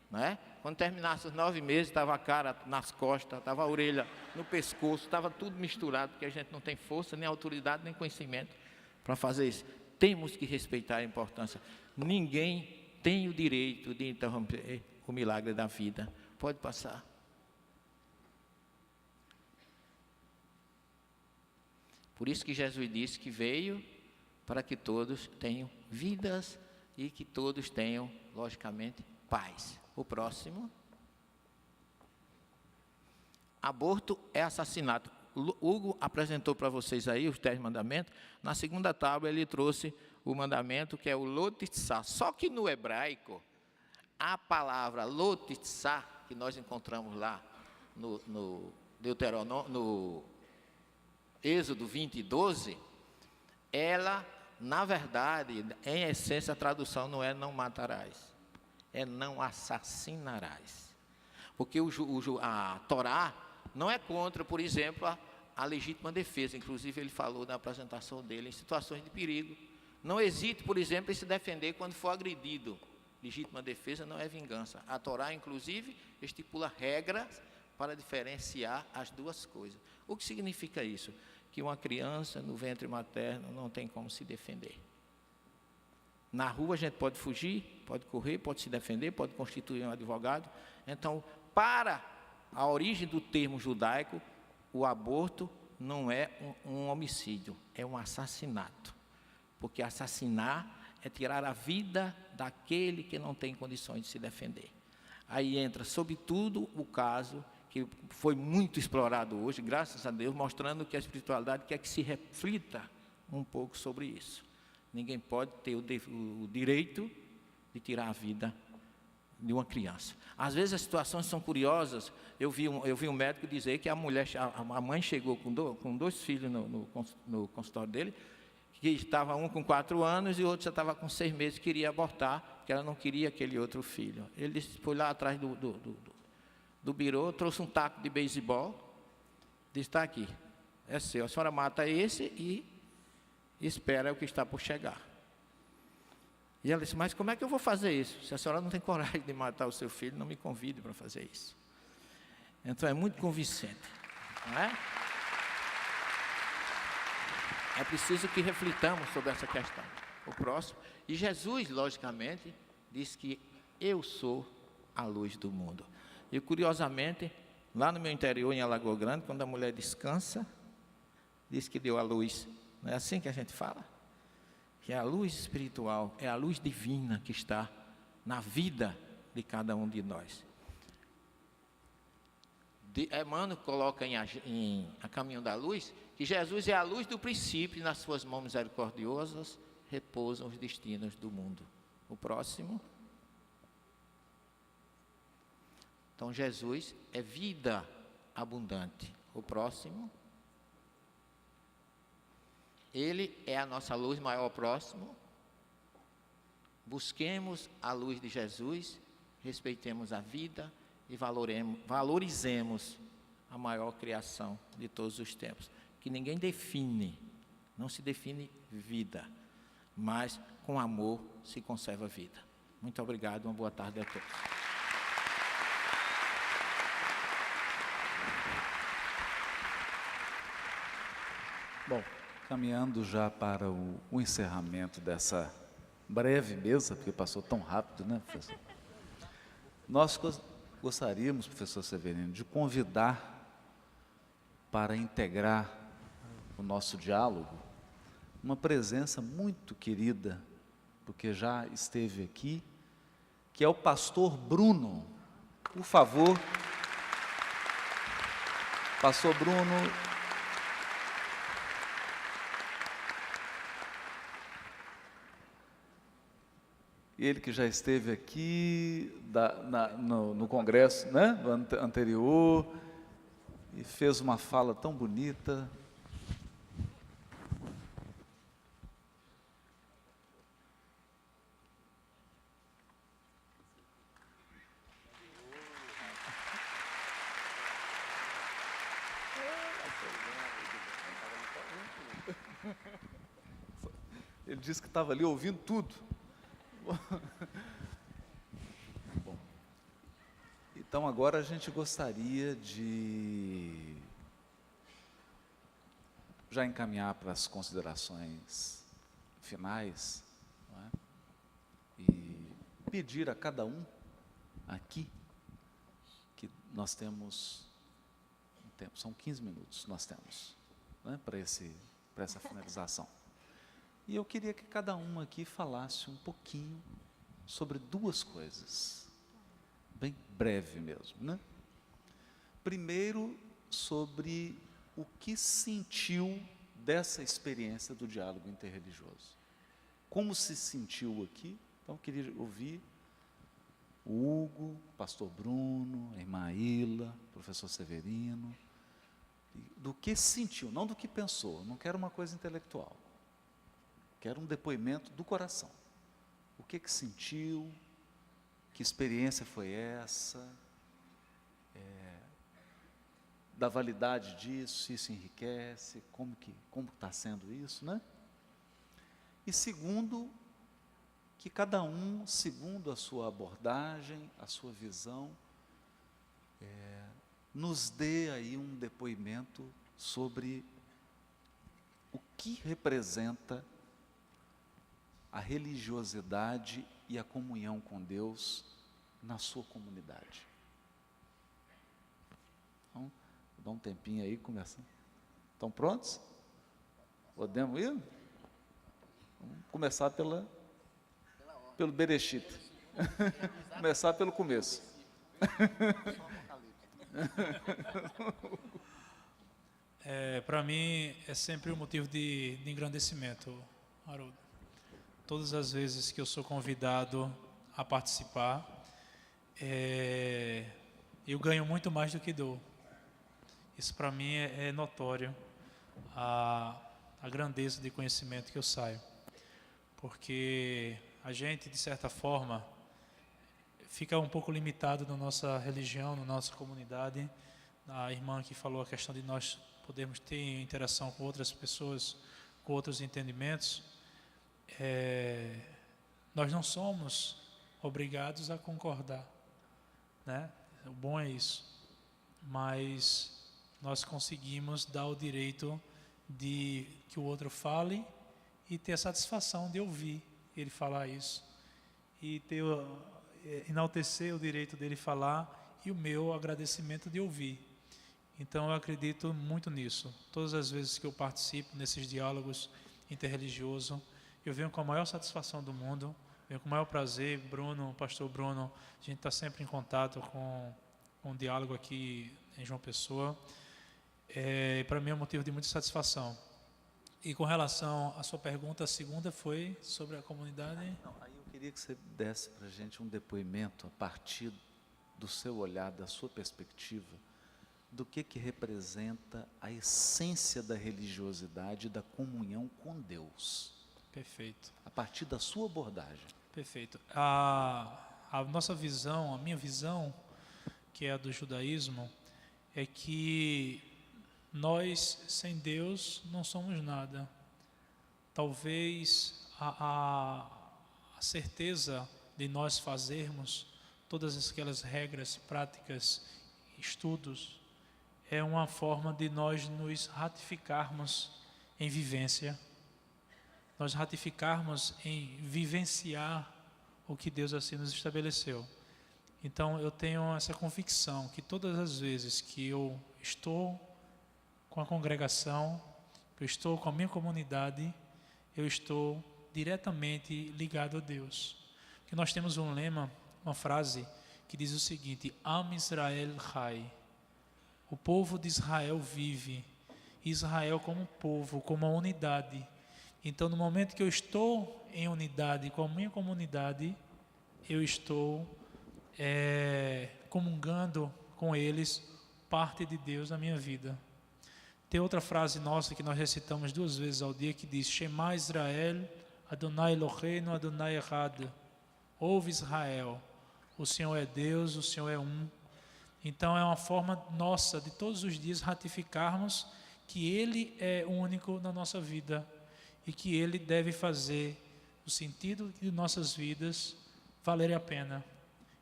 não é? Quando terminasse os 9 meses, estava a cara nas costas, estava a orelha no pescoço, estava tudo misturado, porque a gente não tem força, nem autoridade, nem conhecimento para fazer isso. Temos que respeitar a importância. Ninguém tem o direito de interromper o milagre da vida. Pode passar. Por isso que Jesus disse que veio para que todos tenham vidas e que todos tenham, logicamente, paz. O próximo. Aborto é assassinato. Hugo apresentou para vocês aí os 10 mandamentos. Na segunda tábua ele trouxe o mandamento que é o Lotitzá. Só que no hebraico, a palavra Lotitzá, que nós encontramos lá no Deuteronômio, no Êxodo 20:12, ela, na verdade, em essência, a tradução não é não matarás, é não assassinarás. Porque a Torá não é contra, por exemplo, a legítima defesa. Inclusive, ele falou na apresentação dele, em situações de perigo. Não hesite, por exemplo, em se defender quando for agredido. Legítima defesa não é vingança. A Torá, inclusive, estipula regras para diferenciar as duas coisas. O que significa isso? Que uma criança no ventre materno não tem como se defender. Na rua a gente pode fugir, pode correr, pode se defender, pode constituir um advogado. Então, para a origem do termo judaico, o aborto não é um homicídio, é um assassinato. Porque assassinar é tirar a vida daquele que não tem condições de se defender. Aí entra, sobretudo, o caso que foi muito explorado hoje, graças a Deus, mostrando que a espiritualidade quer que se reflita um pouco sobre isso. Ninguém pode ter o direito de tirar a vida de uma criança. Às vezes as situações são curiosas. Eu vi um médico dizer que a mãe chegou com dois filhos no consultório dele, que estava um com 4 anos e o outro já estava com 6 meses, queria abortar, porque ela não queria aquele outro filho. Ele foi lá atrás do birô, trouxe um taco de beisebol, disse, está aqui, é seu, a senhora mata esse e espera o que está por chegar. E ela disse, mas como é que eu vou fazer isso? Se a senhora não tem coragem de matar o seu filho, não me convide para fazer isso. Então é muito convincente, não é? É preciso que reflitamos sobre essa questão. O próximo. E Jesus, logicamente, diz que eu sou a luz do mundo. E curiosamente, lá no meu interior, em Alagoa Grande, quando a mulher descansa, diz que deu a luz. Não é assim que a gente fala? Que é a luz espiritual, é a luz divina que está na vida de cada um de nós. Emmanuel coloca A Caminho da Luz, que Jesus é a luz do princípio e nas suas mãos misericordiosas repousam os destinos do mundo. O próximo. Então, Jesus é vida abundante. O próximo. Ele é a nossa luz maior próximo. Busquemos a luz de Jesus, respeitemos a vida e valorizemos a maior criação de todos os tempos. Que ninguém define, não se define vida, mas com amor se conserva vida. Muito obrigado, uma boa tarde a todos. Bom, caminhando já para o encerramento dessa breve mesa, porque passou tão rápido, né, professor? Nós gostaríamos, professor Severino, de convidar para integrar o nosso diálogo uma presença muito querida, porque já esteve aqui, que é o pastor Bruno. Por favor, pastor Bruno. Ele que já esteve aqui no congresso, né, anterior, e fez uma fala tão bonita. Ele disse que estava ali ouvindo tudo. Bom, então agora a gente gostaria de já encaminhar para as considerações finais, não é? E pedir a cada um aqui que nós temos um tempo, são 15 minutos nós temos, né, para essa finalização. E eu queria que cada um aqui falasse um pouquinho sobre duas coisas, bem breve mesmo, né? Primeiro, sobre o que sentiu dessa experiência do diálogo interreligioso. Como se sentiu aqui? Então, eu queria ouvir o Hugo, o pastor Bruno, a irmã Ilha, o professor Severino, do que sentiu, não do que pensou. Não quero uma coisa intelectual. Quero um depoimento do coração. O que sentiu? Que experiência foi essa? Da validade disso, se isso enriquece, como está sendo isso, né? E segundo, que cada um, segundo a sua abordagem, a sua visão, nos dê aí um depoimento sobre o que representa a religiosidade e a comunhão com Deus na sua comunidade. Então, vou dar um tempinho aí, começando. Estão prontos? Podemos ir? Vamos começar pelo Bereshit. Começar pelo começo. Para mim é sempre um motivo de engrandecimento, Haroldo. Todas as vezes que eu sou convidado a participar, eu ganho muito mais do que dou. Isso para mim é notório, a grandeza de conhecimento que eu saio. Porque a gente, de certa forma, fica um pouco limitado na nossa religião, na nossa comunidade. A irmã que falou a questão de nós podermos ter interação com outras pessoas, com outros entendimentos. Nós não somos obrigados a concordar, né? O bom é isso. Mas nós conseguimos dar o direito de que o outro fale e ter a satisfação de ouvir ele falar isso. E enaltecer o direito dele falar e o meu agradecimento de ouvir. Então eu acredito muito nisso. Todas as vezes que eu participo nesses diálogos interreligiosos, eu venho com a maior satisfação do mundo, venho com o maior prazer. Bruno, o pastor Bruno, a gente está sempre em contato com um diálogo aqui em João Pessoa. Para mim é um motivo de muita satisfação. E com relação à sua pergunta, a segunda foi sobre a comunidade. Não, aí eu queria que você desse para a gente um depoimento a partir do seu olhar, da sua perspectiva, do que representa a essência da religiosidade e da comunhão com Deus. Perfeito. A partir da sua abordagem. Perfeito. A nossa visão, a minha visão, que é a do judaísmo, é que nós, sem Deus, não somos nada. Talvez a certeza de nós fazermos todas aquelas regras, práticas, estudos, é uma forma de nós nos ratificarmos em vivência, nós ratificarmos em vivenciar o que Deus assim nos estabeleceu. Então eu tenho essa convicção que todas as vezes que eu estou com a congregação, que eu estou com a minha comunidade, eu estou diretamente ligado a Deus. Porque nós temos um lema, uma frase que diz o seguinte: Am Israel Chai. O povo de Israel vive. Israel como povo, como uma unidade. Então, no momento que eu estou em unidade com a minha comunidade, eu estou comungando com eles parte de Deus na minha vida. Tem outra frase nossa que nós recitamos 2 vezes ao dia que diz: Shema Israel, Adonai Eloheinu, Adonai Echad. Ouve Israel, o Senhor é Deus, o Senhor é um. Então é uma forma nossa de todos os dias ratificarmos que Ele é único na nossa vida e que Ele deve fazer o sentido de nossas vidas valerem a pena.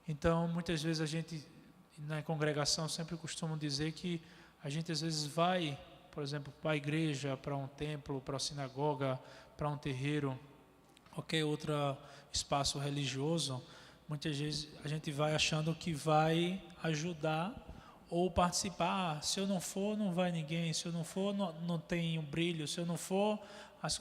Então muitas vezes a gente na congregação sempre costuma dizer que a gente às vezes vai, por exemplo, para a igreja, para um templo, para a sinagoga, para um terreiro, qualquer outro espaço religioso. Muitas vezes a gente vai achando que vai ajudar ou participar. Se eu não for, não vai ninguém. Se eu não for, não tem um brilho. Se eu não for...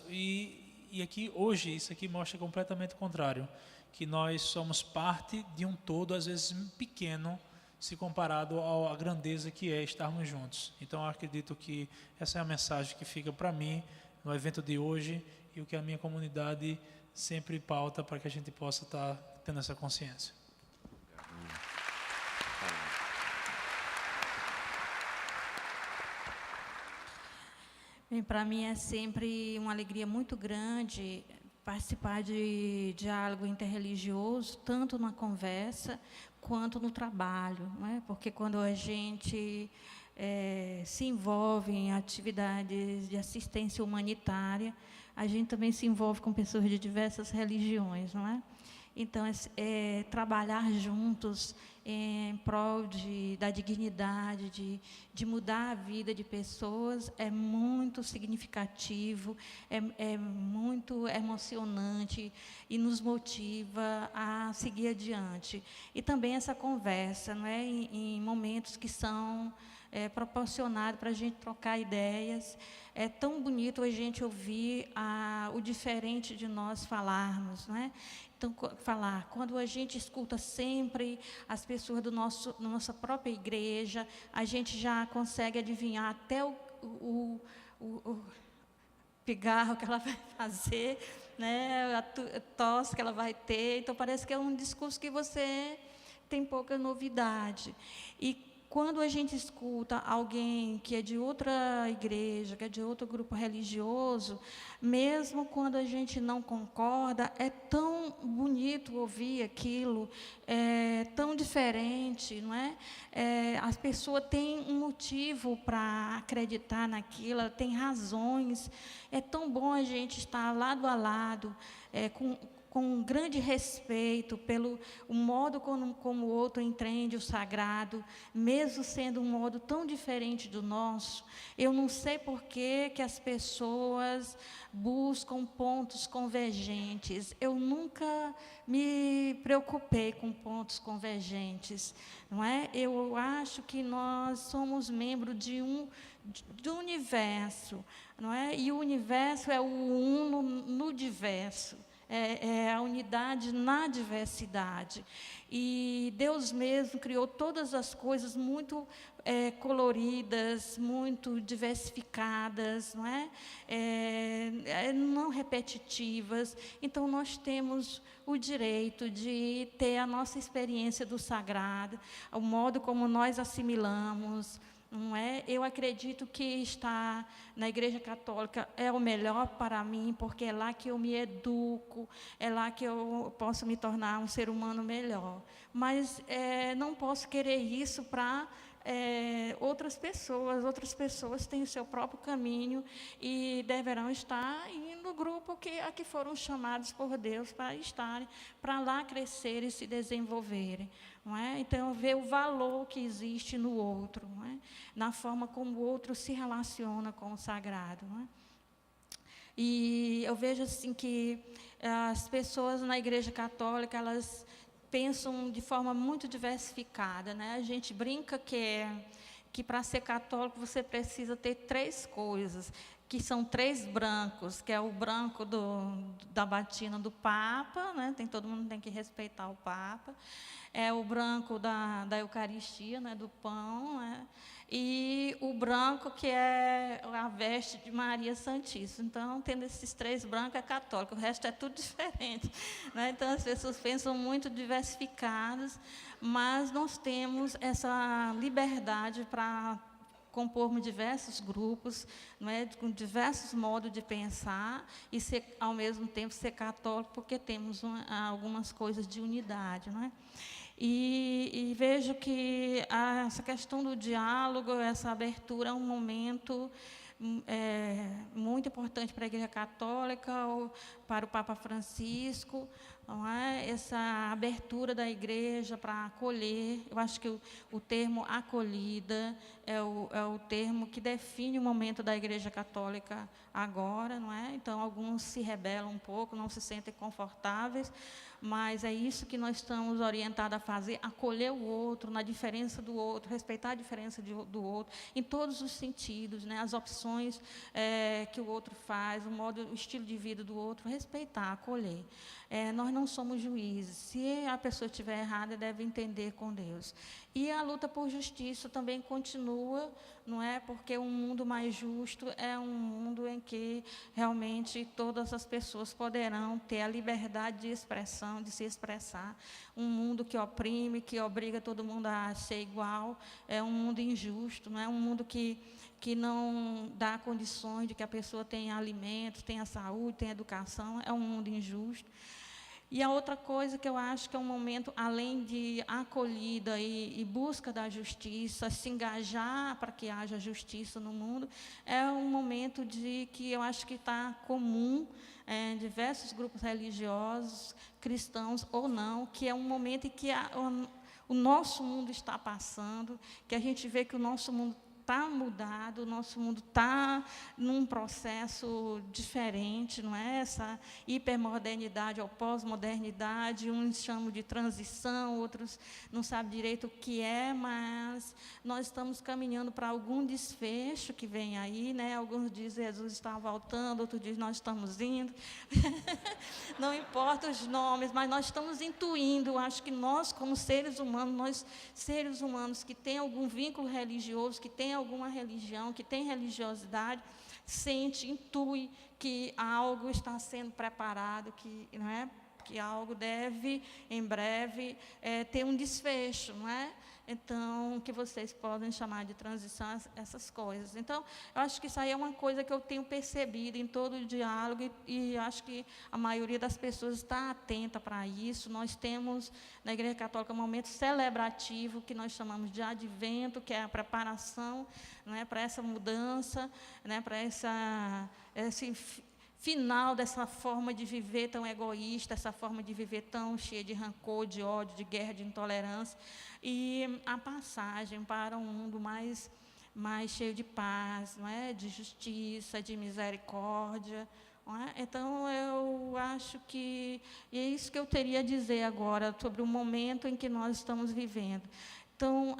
E aqui, hoje, isso aqui mostra completamente o contrário. Que nós somos parte de um todo, às vezes pequeno, se comparado à grandeza que é estarmos juntos. Então, eu acredito que essa é a mensagem que fica para mim no evento de hoje e o que a minha comunidade sempre pauta para que a gente possa estar tendo essa consciência. Bem, para mim é sempre uma alegria muito grande participar de diálogo interreligioso, tanto na conversa quanto no trabalho, não é? Porque quando a gente se envolve em atividades de assistência humanitária, a gente também se envolve com pessoas de diversas religiões, não é? Então, trabalhar juntos em prol da dignidade, de mudar a vida de pessoas, é muito significativo, é muito emocionante e nos motiva a seguir adiante. E também essa conversa, não é? Em momentos que são proporcionados para a gente trocar ideias. É tão bonito a gente ouvir o diferente de nós falarmos, não é? Então, quando a gente escuta sempre as pessoas da nossa própria igreja, a gente já consegue adivinhar até o pigarro que ela vai fazer, né? A tosse que ela vai ter. Então, parece que é um discurso que você tem pouca novidade. E quando a gente escuta alguém que é de outra igreja, que é de outro grupo religioso, mesmo quando a gente não concorda, é tão bonito ouvir aquilo, é tão diferente, não é? As pessoas têm um motivo para acreditar naquilo, ela tem razões. É tão bom a gente estar lado a lado, com um grande respeito pelo o modo como o outro entende o sagrado, mesmo sendo um modo tão diferente do nosso. Eu não sei por que as pessoas buscam pontos convergentes. Eu nunca me preocupei com pontos convergentes, não é? Eu acho que nós somos membros do universo, não é? E o universo é o uno no diverso. É a unidade na diversidade. E Deus mesmo criou todas as coisas muito coloridas, muito diversificadas, não é? Não repetitivas. Então, nós temos o direito de ter a nossa experiência do sagrado, o modo como nós assimilamos, não é? Eu acredito que estar na Igreja Católica é o melhor para mim, porque é lá que eu me educo, é lá que eu posso me tornar um ser humano melhor. Mas não posso querer isso para outras pessoas têm o seu próprio caminho e deverão estar no grupo a que foram chamados por Deus para estarem, para lá crescerem e se desenvolverem. Não é? Então, ver o valor que existe no outro, não é? Na forma como o outro se relaciona com o sagrado. Não é? E eu vejo assim que as pessoas na Igreja Católica, elas pensam de forma muito diversificada, né? A gente brinca que para ser católico você precisa ter 3 coisas, que são 3 brancos, que é o branco da batina do Papa, né? Todo mundo tem que respeitar o Papa. É o branco da Eucaristia, né? Do pão, né? E o branco que é a veste de Maria Santíssima. Então, tendo esses 3 brancos, é católico, o resto é tudo diferente, né? Então, as pessoas pensam muito diversificadas, mas nós temos essa liberdade para compormos diversos grupos, não é? Com diversos modos de pensar e ao mesmo tempo ser católico, porque temos algumas coisas de unidade, não é? E vejo que essa questão do diálogo, essa abertura é um momento muito importante para a Igreja Católica, para o Papa Francisco, não é? Essa abertura da igreja para acolher. Eu acho que o termo acolhida é o termo que define o momento da Igreja Católica agora, não é? Então, alguns se rebelam um pouco, não se sentem confortáveis, mas é isso que nós estamos orientados a fazer, acolher o outro, na diferença do outro, respeitar a diferença do outro, em todos os sentidos, né? As opções que o outro faz, o estilo de vida do outro, respeitar, acolher. Nós não somos juízes. Se a pessoa estiver errada, deve entender com Deus. E a luta por justiça também continua, não é? Porque um mundo mais justo é um mundo em que realmente todas as pessoas poderão ter a liberdade de expressão, de se expressar. Um mundo que oprime, que obriga todo mundo a ser igual, é um mundo injusto, não é? Um mundo que não dá condições de que a pessoa tenha alimentos, tenha saúde, tenha educação, é um mundo injusto. E a outra coisa que eu acho que é um momento, além de acolhida e busca da justiça, se engajar para que haja justiça no mundo, é um momento que eu acho que está comum em diversos grupos religiosos, cristãos ou não, que é um momento em que o nosso mundo está passando, que a gente vê que o nosso mundo está mudado, o nosso mundo está num processo diferente, não é? Essa hipermodernidade ou pós-modernidade, uns chamam de transição, outros não sabem direito o que é, mas nós estamos caminhando para algum desfecho que vem aí, né? Alguns dizem Jesus está voltando, outros dizem nós estamos indo. Não importa os nomes, mas nós estamos intuindo. Acho que nós, como seres humanos que têm algum vínculo religioso, que têm alguma religião, que tem religiosidade, sente, intui que algo está sendo preparado, que, não é? Que algo deve, em breve, ter um desfecho, não é? Então, que vocês podem chamar de transição, essas coisas. Então, eu acho que isso aí é uma coisa que eu tenho percebido em todo o diálogo e acho que a maioria das pessoas está atenta para isso. Nós temos, na Igreja Católica, um momento celebrativo, que nós chamamos de advento, que é a preparação, não é, para essa mudança, né, para esse final dessa forma de viver tão egoísta, essa forma de viver tão cheia de rancor, de ódio, de guerra, de intolerância, e a passagem para um mundo mais cheio de paz, não é? De justiça, de misericórdia. Não é? Então, eu acho que é isso que eu teria a dizer agora sobre o momento em que nós estamos vivendo. Então,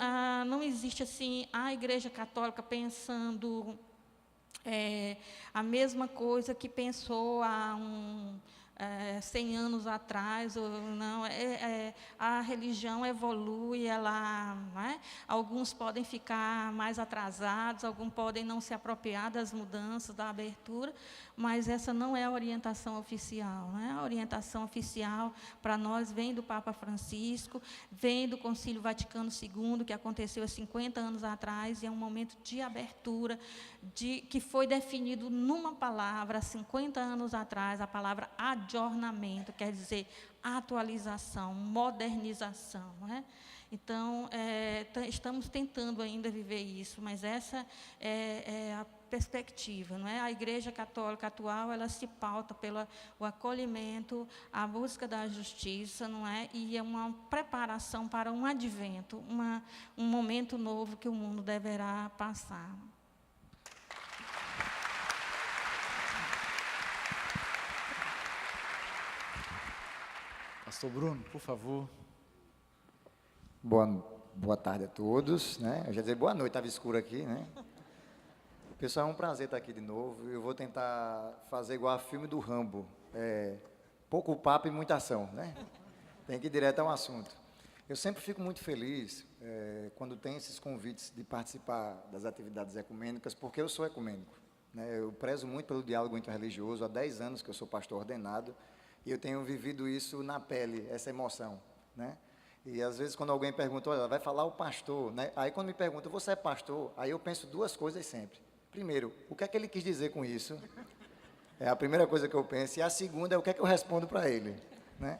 não existe assim a Igreja Católica pensando a mesma coisa que pensou há 100 anos atrás, ou não, a religião evolui, não é? Alguns podem ficar mais atrasados, alguns podem não se apropriar das mudanças, da abertura, mas essa não é a orientação oficial, não é? A orientação oficial para nós vem do Papa Francisco, vem do Concílio Vaticano II, que aconteceu há 50 anos atrás, e é um momento de abertura, que foi definido numa palavra, há 50 anos atrás, a palavra adornamento, quer dizer atualização, modernização, não é? Então, estamos tentando ainda viver isso, mas essa é a perspectiva, não é? A Igreja Católica atual, ela se pauta pelo acolhimento, a busca da justiça, não é? E é uma preparação para um advento, um momento novo que o mundo deverá passar. Pastor Bruno, por favor. Boa tarde a todos, né? Eu já ia dizer boa noite, estava escuro aqui, né? Pessoal, é um prazer estar aqui de novo. Eu vou tentar fazer igual a filme do Rambo. Pouco papo e muita ação, né? Tem que ir direto ao assunto. Eu sempre fico muito feliz quando tem esses convites de participar das atividades ecumênicas, porque eu sou ecumênico, né? Eu prezo muito pelo diálogo interreligioso, há 10 anos que eu sou pastor ordenado, e eu tenho vivido isso na pele, essa emoção, né? E às vezes quando alguém pergunta, olha, vai falar o pastor, né? Aí quando me pergunta, você é pastor? Aí eu penso duas coisas sempre. Primeiro, o que é que ele quis dizer com isso? É a primeira coisa que eu penso. E a segunda é o que é que eu respondo para ele, né?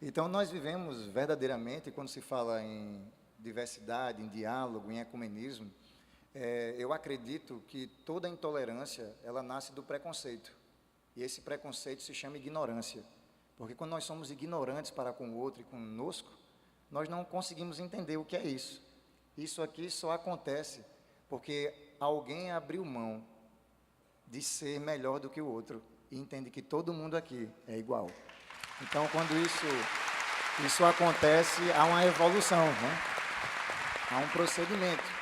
Então, nós vivemos verdadeiramente, quando se fala em diversidade, em diálogo, em ecumenismo, eu acredito que toda intolerância, ela nasce do preconceito. E esse preconceito se chama ignorância. Porque quando nós somos ignorantes para com o outro e conosco, nós não conseguimos entender o que é isso. Isso aqui só acontece porque alguém abriu mão de ser melhor do que o outro e entende que todo mundo aqui é igual. Então, quando isso acontece, há uma evolução, né? Há um procedimento.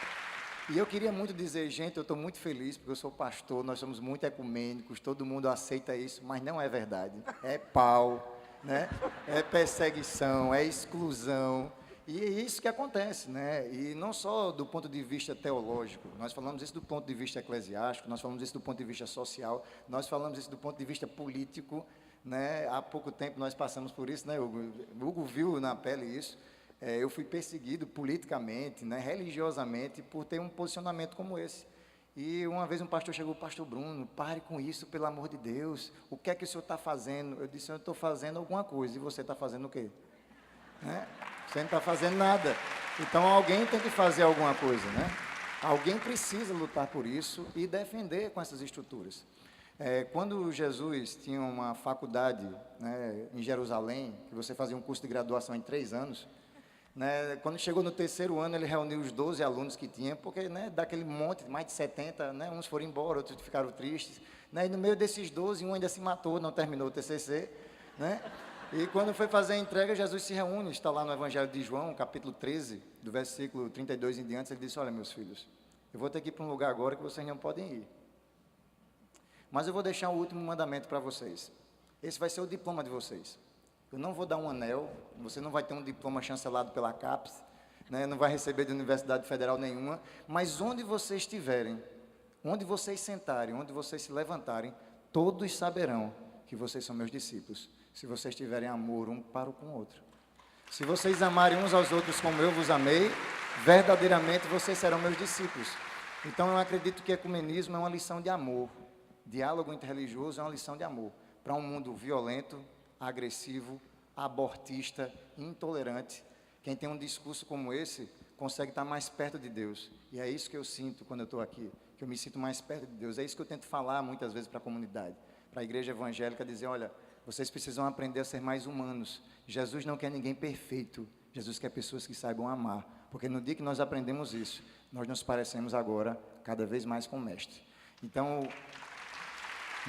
E eu queria muito dizer, gente, eu estou muito feliz porque eu sou pastor, nós somos muito ecumênicos, todo mundo aceita isso, mas não é verdade. É pau, né? É perseguição, é exclusão. E é isso que acontece, né? E não só do ponto de vista teológico, nós falamos isso do ponto de vista eclesiástico, nós falamos isso do ponto de vista social, nós falamos isso do ponto de vista político, né? Há pouco tempo nós passamos por isso, né, Hugo? Hugo viu na pele isso. Eu fui perseguido politicamente, né, religiosamente, por ter um posicionamento como esse. E uma vez um pastor chegou, pastor Bruno, pare com isso, pelo amor de Deus, o que é que o senhor está fazendo? Eu disse, eu estou fazendo alguma coisa, e você está fazendo o quê? Né? Você não está fazendo nada. Então, alguém tem que fazer alguma coisa, né? Alguém precisa lutar por isso e defender com essas estruturas. Quando Jesus tinha uma faculdade, né, em Jerusalém, que você fazia um curso de graduação em 3 anos, né? Quando chegou no 3º ano, ele reuniu os 12 alunos que tinha, porque, né, daquele monte, mais de 70, né, uns foram embora, outros ficaram tristes, né? E no meio desses 12, um ainda se matou, não terminou o TCC, né? E quando foi fazer a entrega, Jesus se reúne, está lá no Evangelho de João, capítulo 13, do versículo 32 em diante, ele disse: olha, meus filhos, eu vou ter que ir para um lugar agora que vocês não podem ir. Mas eu vou deixar o último mandamento para vocês. Esse vai ser o diploma de vocês. Eu não vou dar um anel, você não vai ter um diploma chancelado pela CAPES, né, não vai receber de universidade federal nenhuma, mas onde vocês estiverem, onde vocês sentarem, onde vocês se levantarem, todos saberão que vocês são meus discípulos, se vocês tiverem amor um para o com o outro. Se vocês amarem uns aos outros como eu vos amei, verdadeiramente vocês serão meus discípulos. Então eu acredito que ecumenismo é uma lição de amor. Diálogo interreligioso é uma lição de amor para um mundo violento, agressivo, abortista, intolerante. Quem tem um discurso como esse consegue estar mais perto de Deus. E é isso que eu sinto quando eu estou aqui, que eu me sinto mais perto de Deus. É isso que eu tento falar muitas vezes para a comunidade, para a igreja evangélica, dizer: olha, vocês precisam aprender a ser mais humanos. Jesus não quer ninguém perfeito. Jesus quer pessoas que saibam amar. Porque no dia que nós aprendemos isso, nós nos parecemos agora cada vez mais com o Mestre. Então,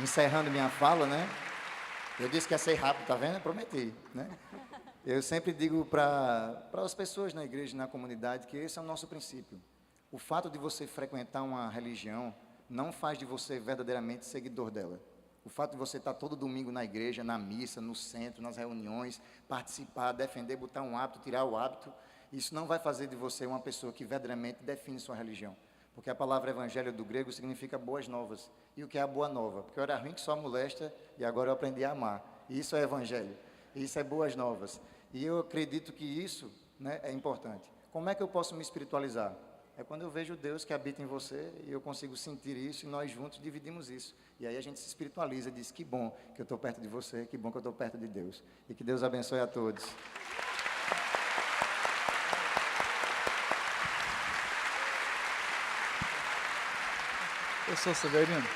encerrando minha fala, né? Eu disse que ia ser rápido, tá vendo? Eu prometi, né? Eu sempre digo para as pessoas na igreja, na comunidade, que esse é o nosso princípio. O fato de você frequentar uma religião não faz de você verdadeiramente seguidor dela. O fato de você estar todo domingo na igreja, na missa, no centro, nas reuniões, participar, defender, botar um hábito, tirar o hábito, isso não vai fazer de você uma pessoa que verdadeiramente define sua religião. Porque a palavra evangelho do grego significa boas novas. E o que é a boa nova? Porque eu era ruim que só molesta e agora eu aprendi a amar. E isso é evangelho. E isso é boas novas. E eu acredito que isso, né, é importante. Como é que eu posso me espiritualizar? É quando eu vejo Deus que habita em você e eu consigo sentir isso e nós juntos dividimos isso. E aí a gente se espiritualiza, diz: que bom que eu estou perto de você, que bom que eu estou perto de Deus. E que Deus abençoe a todos. Professor Severino,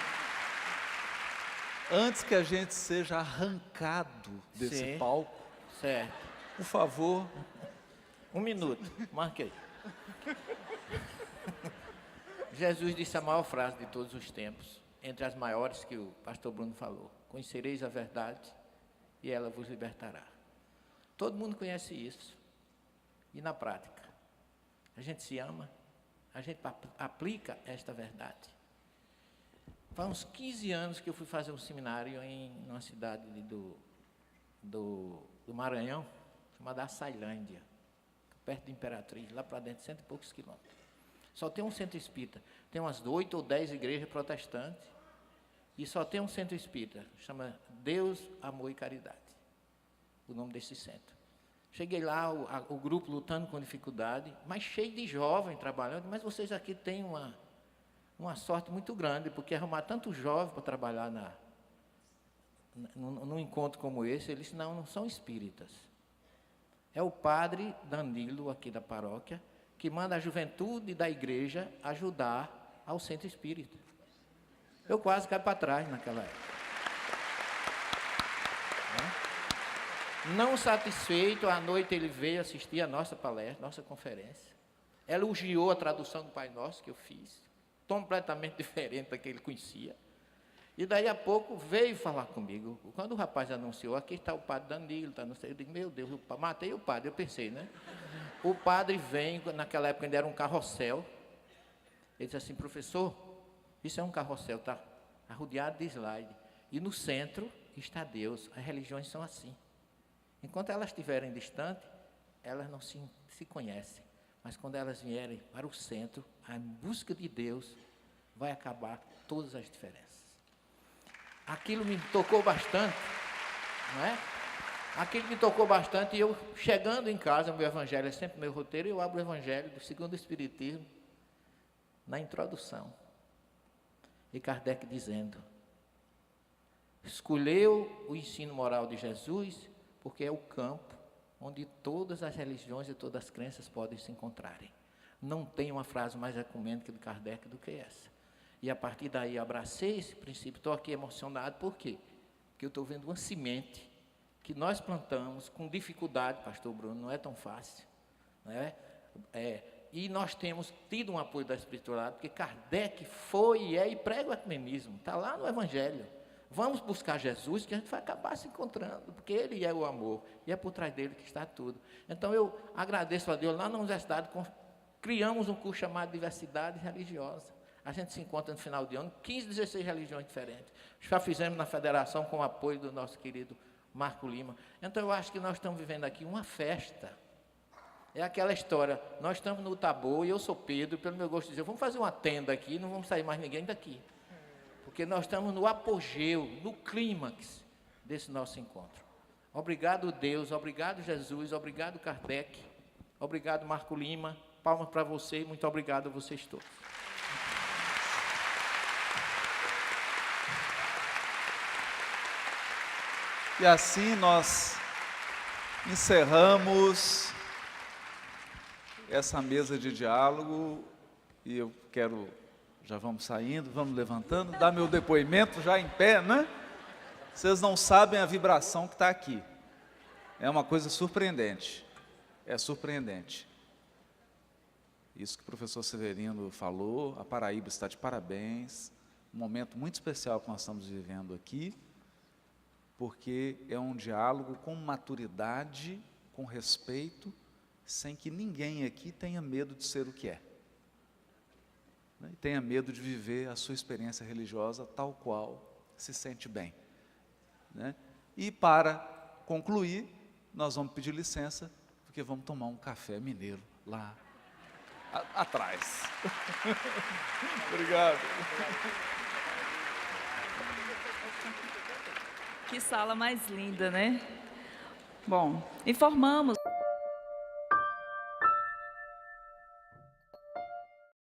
antes que a gente seja arrancado desse Sim. palco, Certo. por favor, 1 minuto, marquei. Jesus disse a maior frase de todos os tempos, entre as maiores que o pastor Bruno falou: conhecereis a verdade e ela vos libertará. Todo mundo conhece isso. E na prática, a gente se ama, a gente aplica esta verdade. Faz uns 15 anos que eu fui fazer um seminário em uma cidade do Maranhão, chamada Açailândia, perto de Imperatriz, lá para dentro, 100 e poucos quilômetros. Só tem um centro espírita. Tem umas 8 ou 10 igrejas protestantes e só tem um centro espírita, chama Deus, Amor e Caridade, o nome desse centro. Cheguei lá, o grupo lutando com dificuldade, mas cheio de jovens trabalhando. Mas vocês aqui têm uma sorte muito grande, porque arrumar tanto jovem para trabalhar num encontro como esse, eles não são espíritas. É o padre Danilo, aqui da paróquia, que manda a juventude da igreja ajudar ao centro espírita. Eu quase caí para trás naquela época. Não satisfeito, à noite ele veio assistir a nossa palestra, nossa conferência. Elogiou a tradução do Pai Nosso que eu fiz, completamente diferente da que ele conhecia. E daí a pouco veio falar comigo. Quando o rapaz anunciou: aqui está o padre Danilo, tá, não sei, eu digo: meu Deus, matei o padre. Eu pensei, né? O padre vem, naquela época ainda era um carrossel. Ele disse assim: professor, isso é um carrossel, está arrodeado de slide. E no centro está Deus. As religiões são assim. Enquanto elas estiverem distantes, elas não se conhecem. Mas quando elas vierem para o centro, a busca de Deus vai acabar todas as diferenças. Aquilo me tocou bastante, não é? Aquilo me tocou bastante, e eu, chegando em casa, meu evangelho é sempre meu roteiro, eu abro o evangelho do segundo Espiritismo, na introdução. E Kardec dizendo: escolheu o ensino moral de Jesus, porque é o campo onde todas as religiões e todas as crenças podem se encontrarem. Não tem uma frase mais ecumênica de Kardec do que essa. E a partir daí abracei esse princípio. Estou aqui emocionado, por quê? Porque eu estou vendo uma semente que nós plantamos com dificuldade, pastor Bruno, não é tão fácil. né? E nós temos tido um apoio da espiritualidade, porque Kardec foi e é e prega o ecumenismo, está lá no Evangelho. Vamos buscar Jesus, que a gente vai acabar se encontrando, porque Ele é o amor, e é por trás dele que está tudo. Então eu agradeço a Deus, lá na universidade criamos um curso chamado Diversidade Religiosa. A gente se encontra no final de ano, 15, 16 religiões diferentes. Já fizemos na federação com o apoio do nosso querido Marco Lima. Então eu acho que nós estamos vivendo aqui uma festa. É aquela história, nós estamos no Taboa e eu sou Pedro, pelo meu gosto de dizer, vamos fazer uma tenda aqui, não vamos sair mais ninguém daqui. Porque nós estamos no apogeu, no clímax desse nosso encontro. Obrigado, Deus, obrigado, Jesus, obrigado, Kardec, obrigado, Marco Lima, palmas para você e muito obrigado a vocês todos. E assim nós encerramos essa mesa de diálogo e eu quero, já vamos saindo, vamos levantando, dar meu depoimento já em pé, né? Vocês não sabem a vibração que está aqui. É uma coisa surpreendente, é surpreendente. Isso que o professor Severino falou, a Paraíba está de parabéns, um momento muito especial que nós estamos vivendo aqui, porque é um diálogo com maturidade, com respeito, sem que ninguém aqui tenha medo de ser o que é. Né? E tenha medo de viver a sua experiência religiosa tal qual se sente bem. Né? E para concluir, nós vamos pedir licença, porque vamos tomar um café mineiro lá atrás. Obrigado. Que sala mais linda, né? Bom, informamos.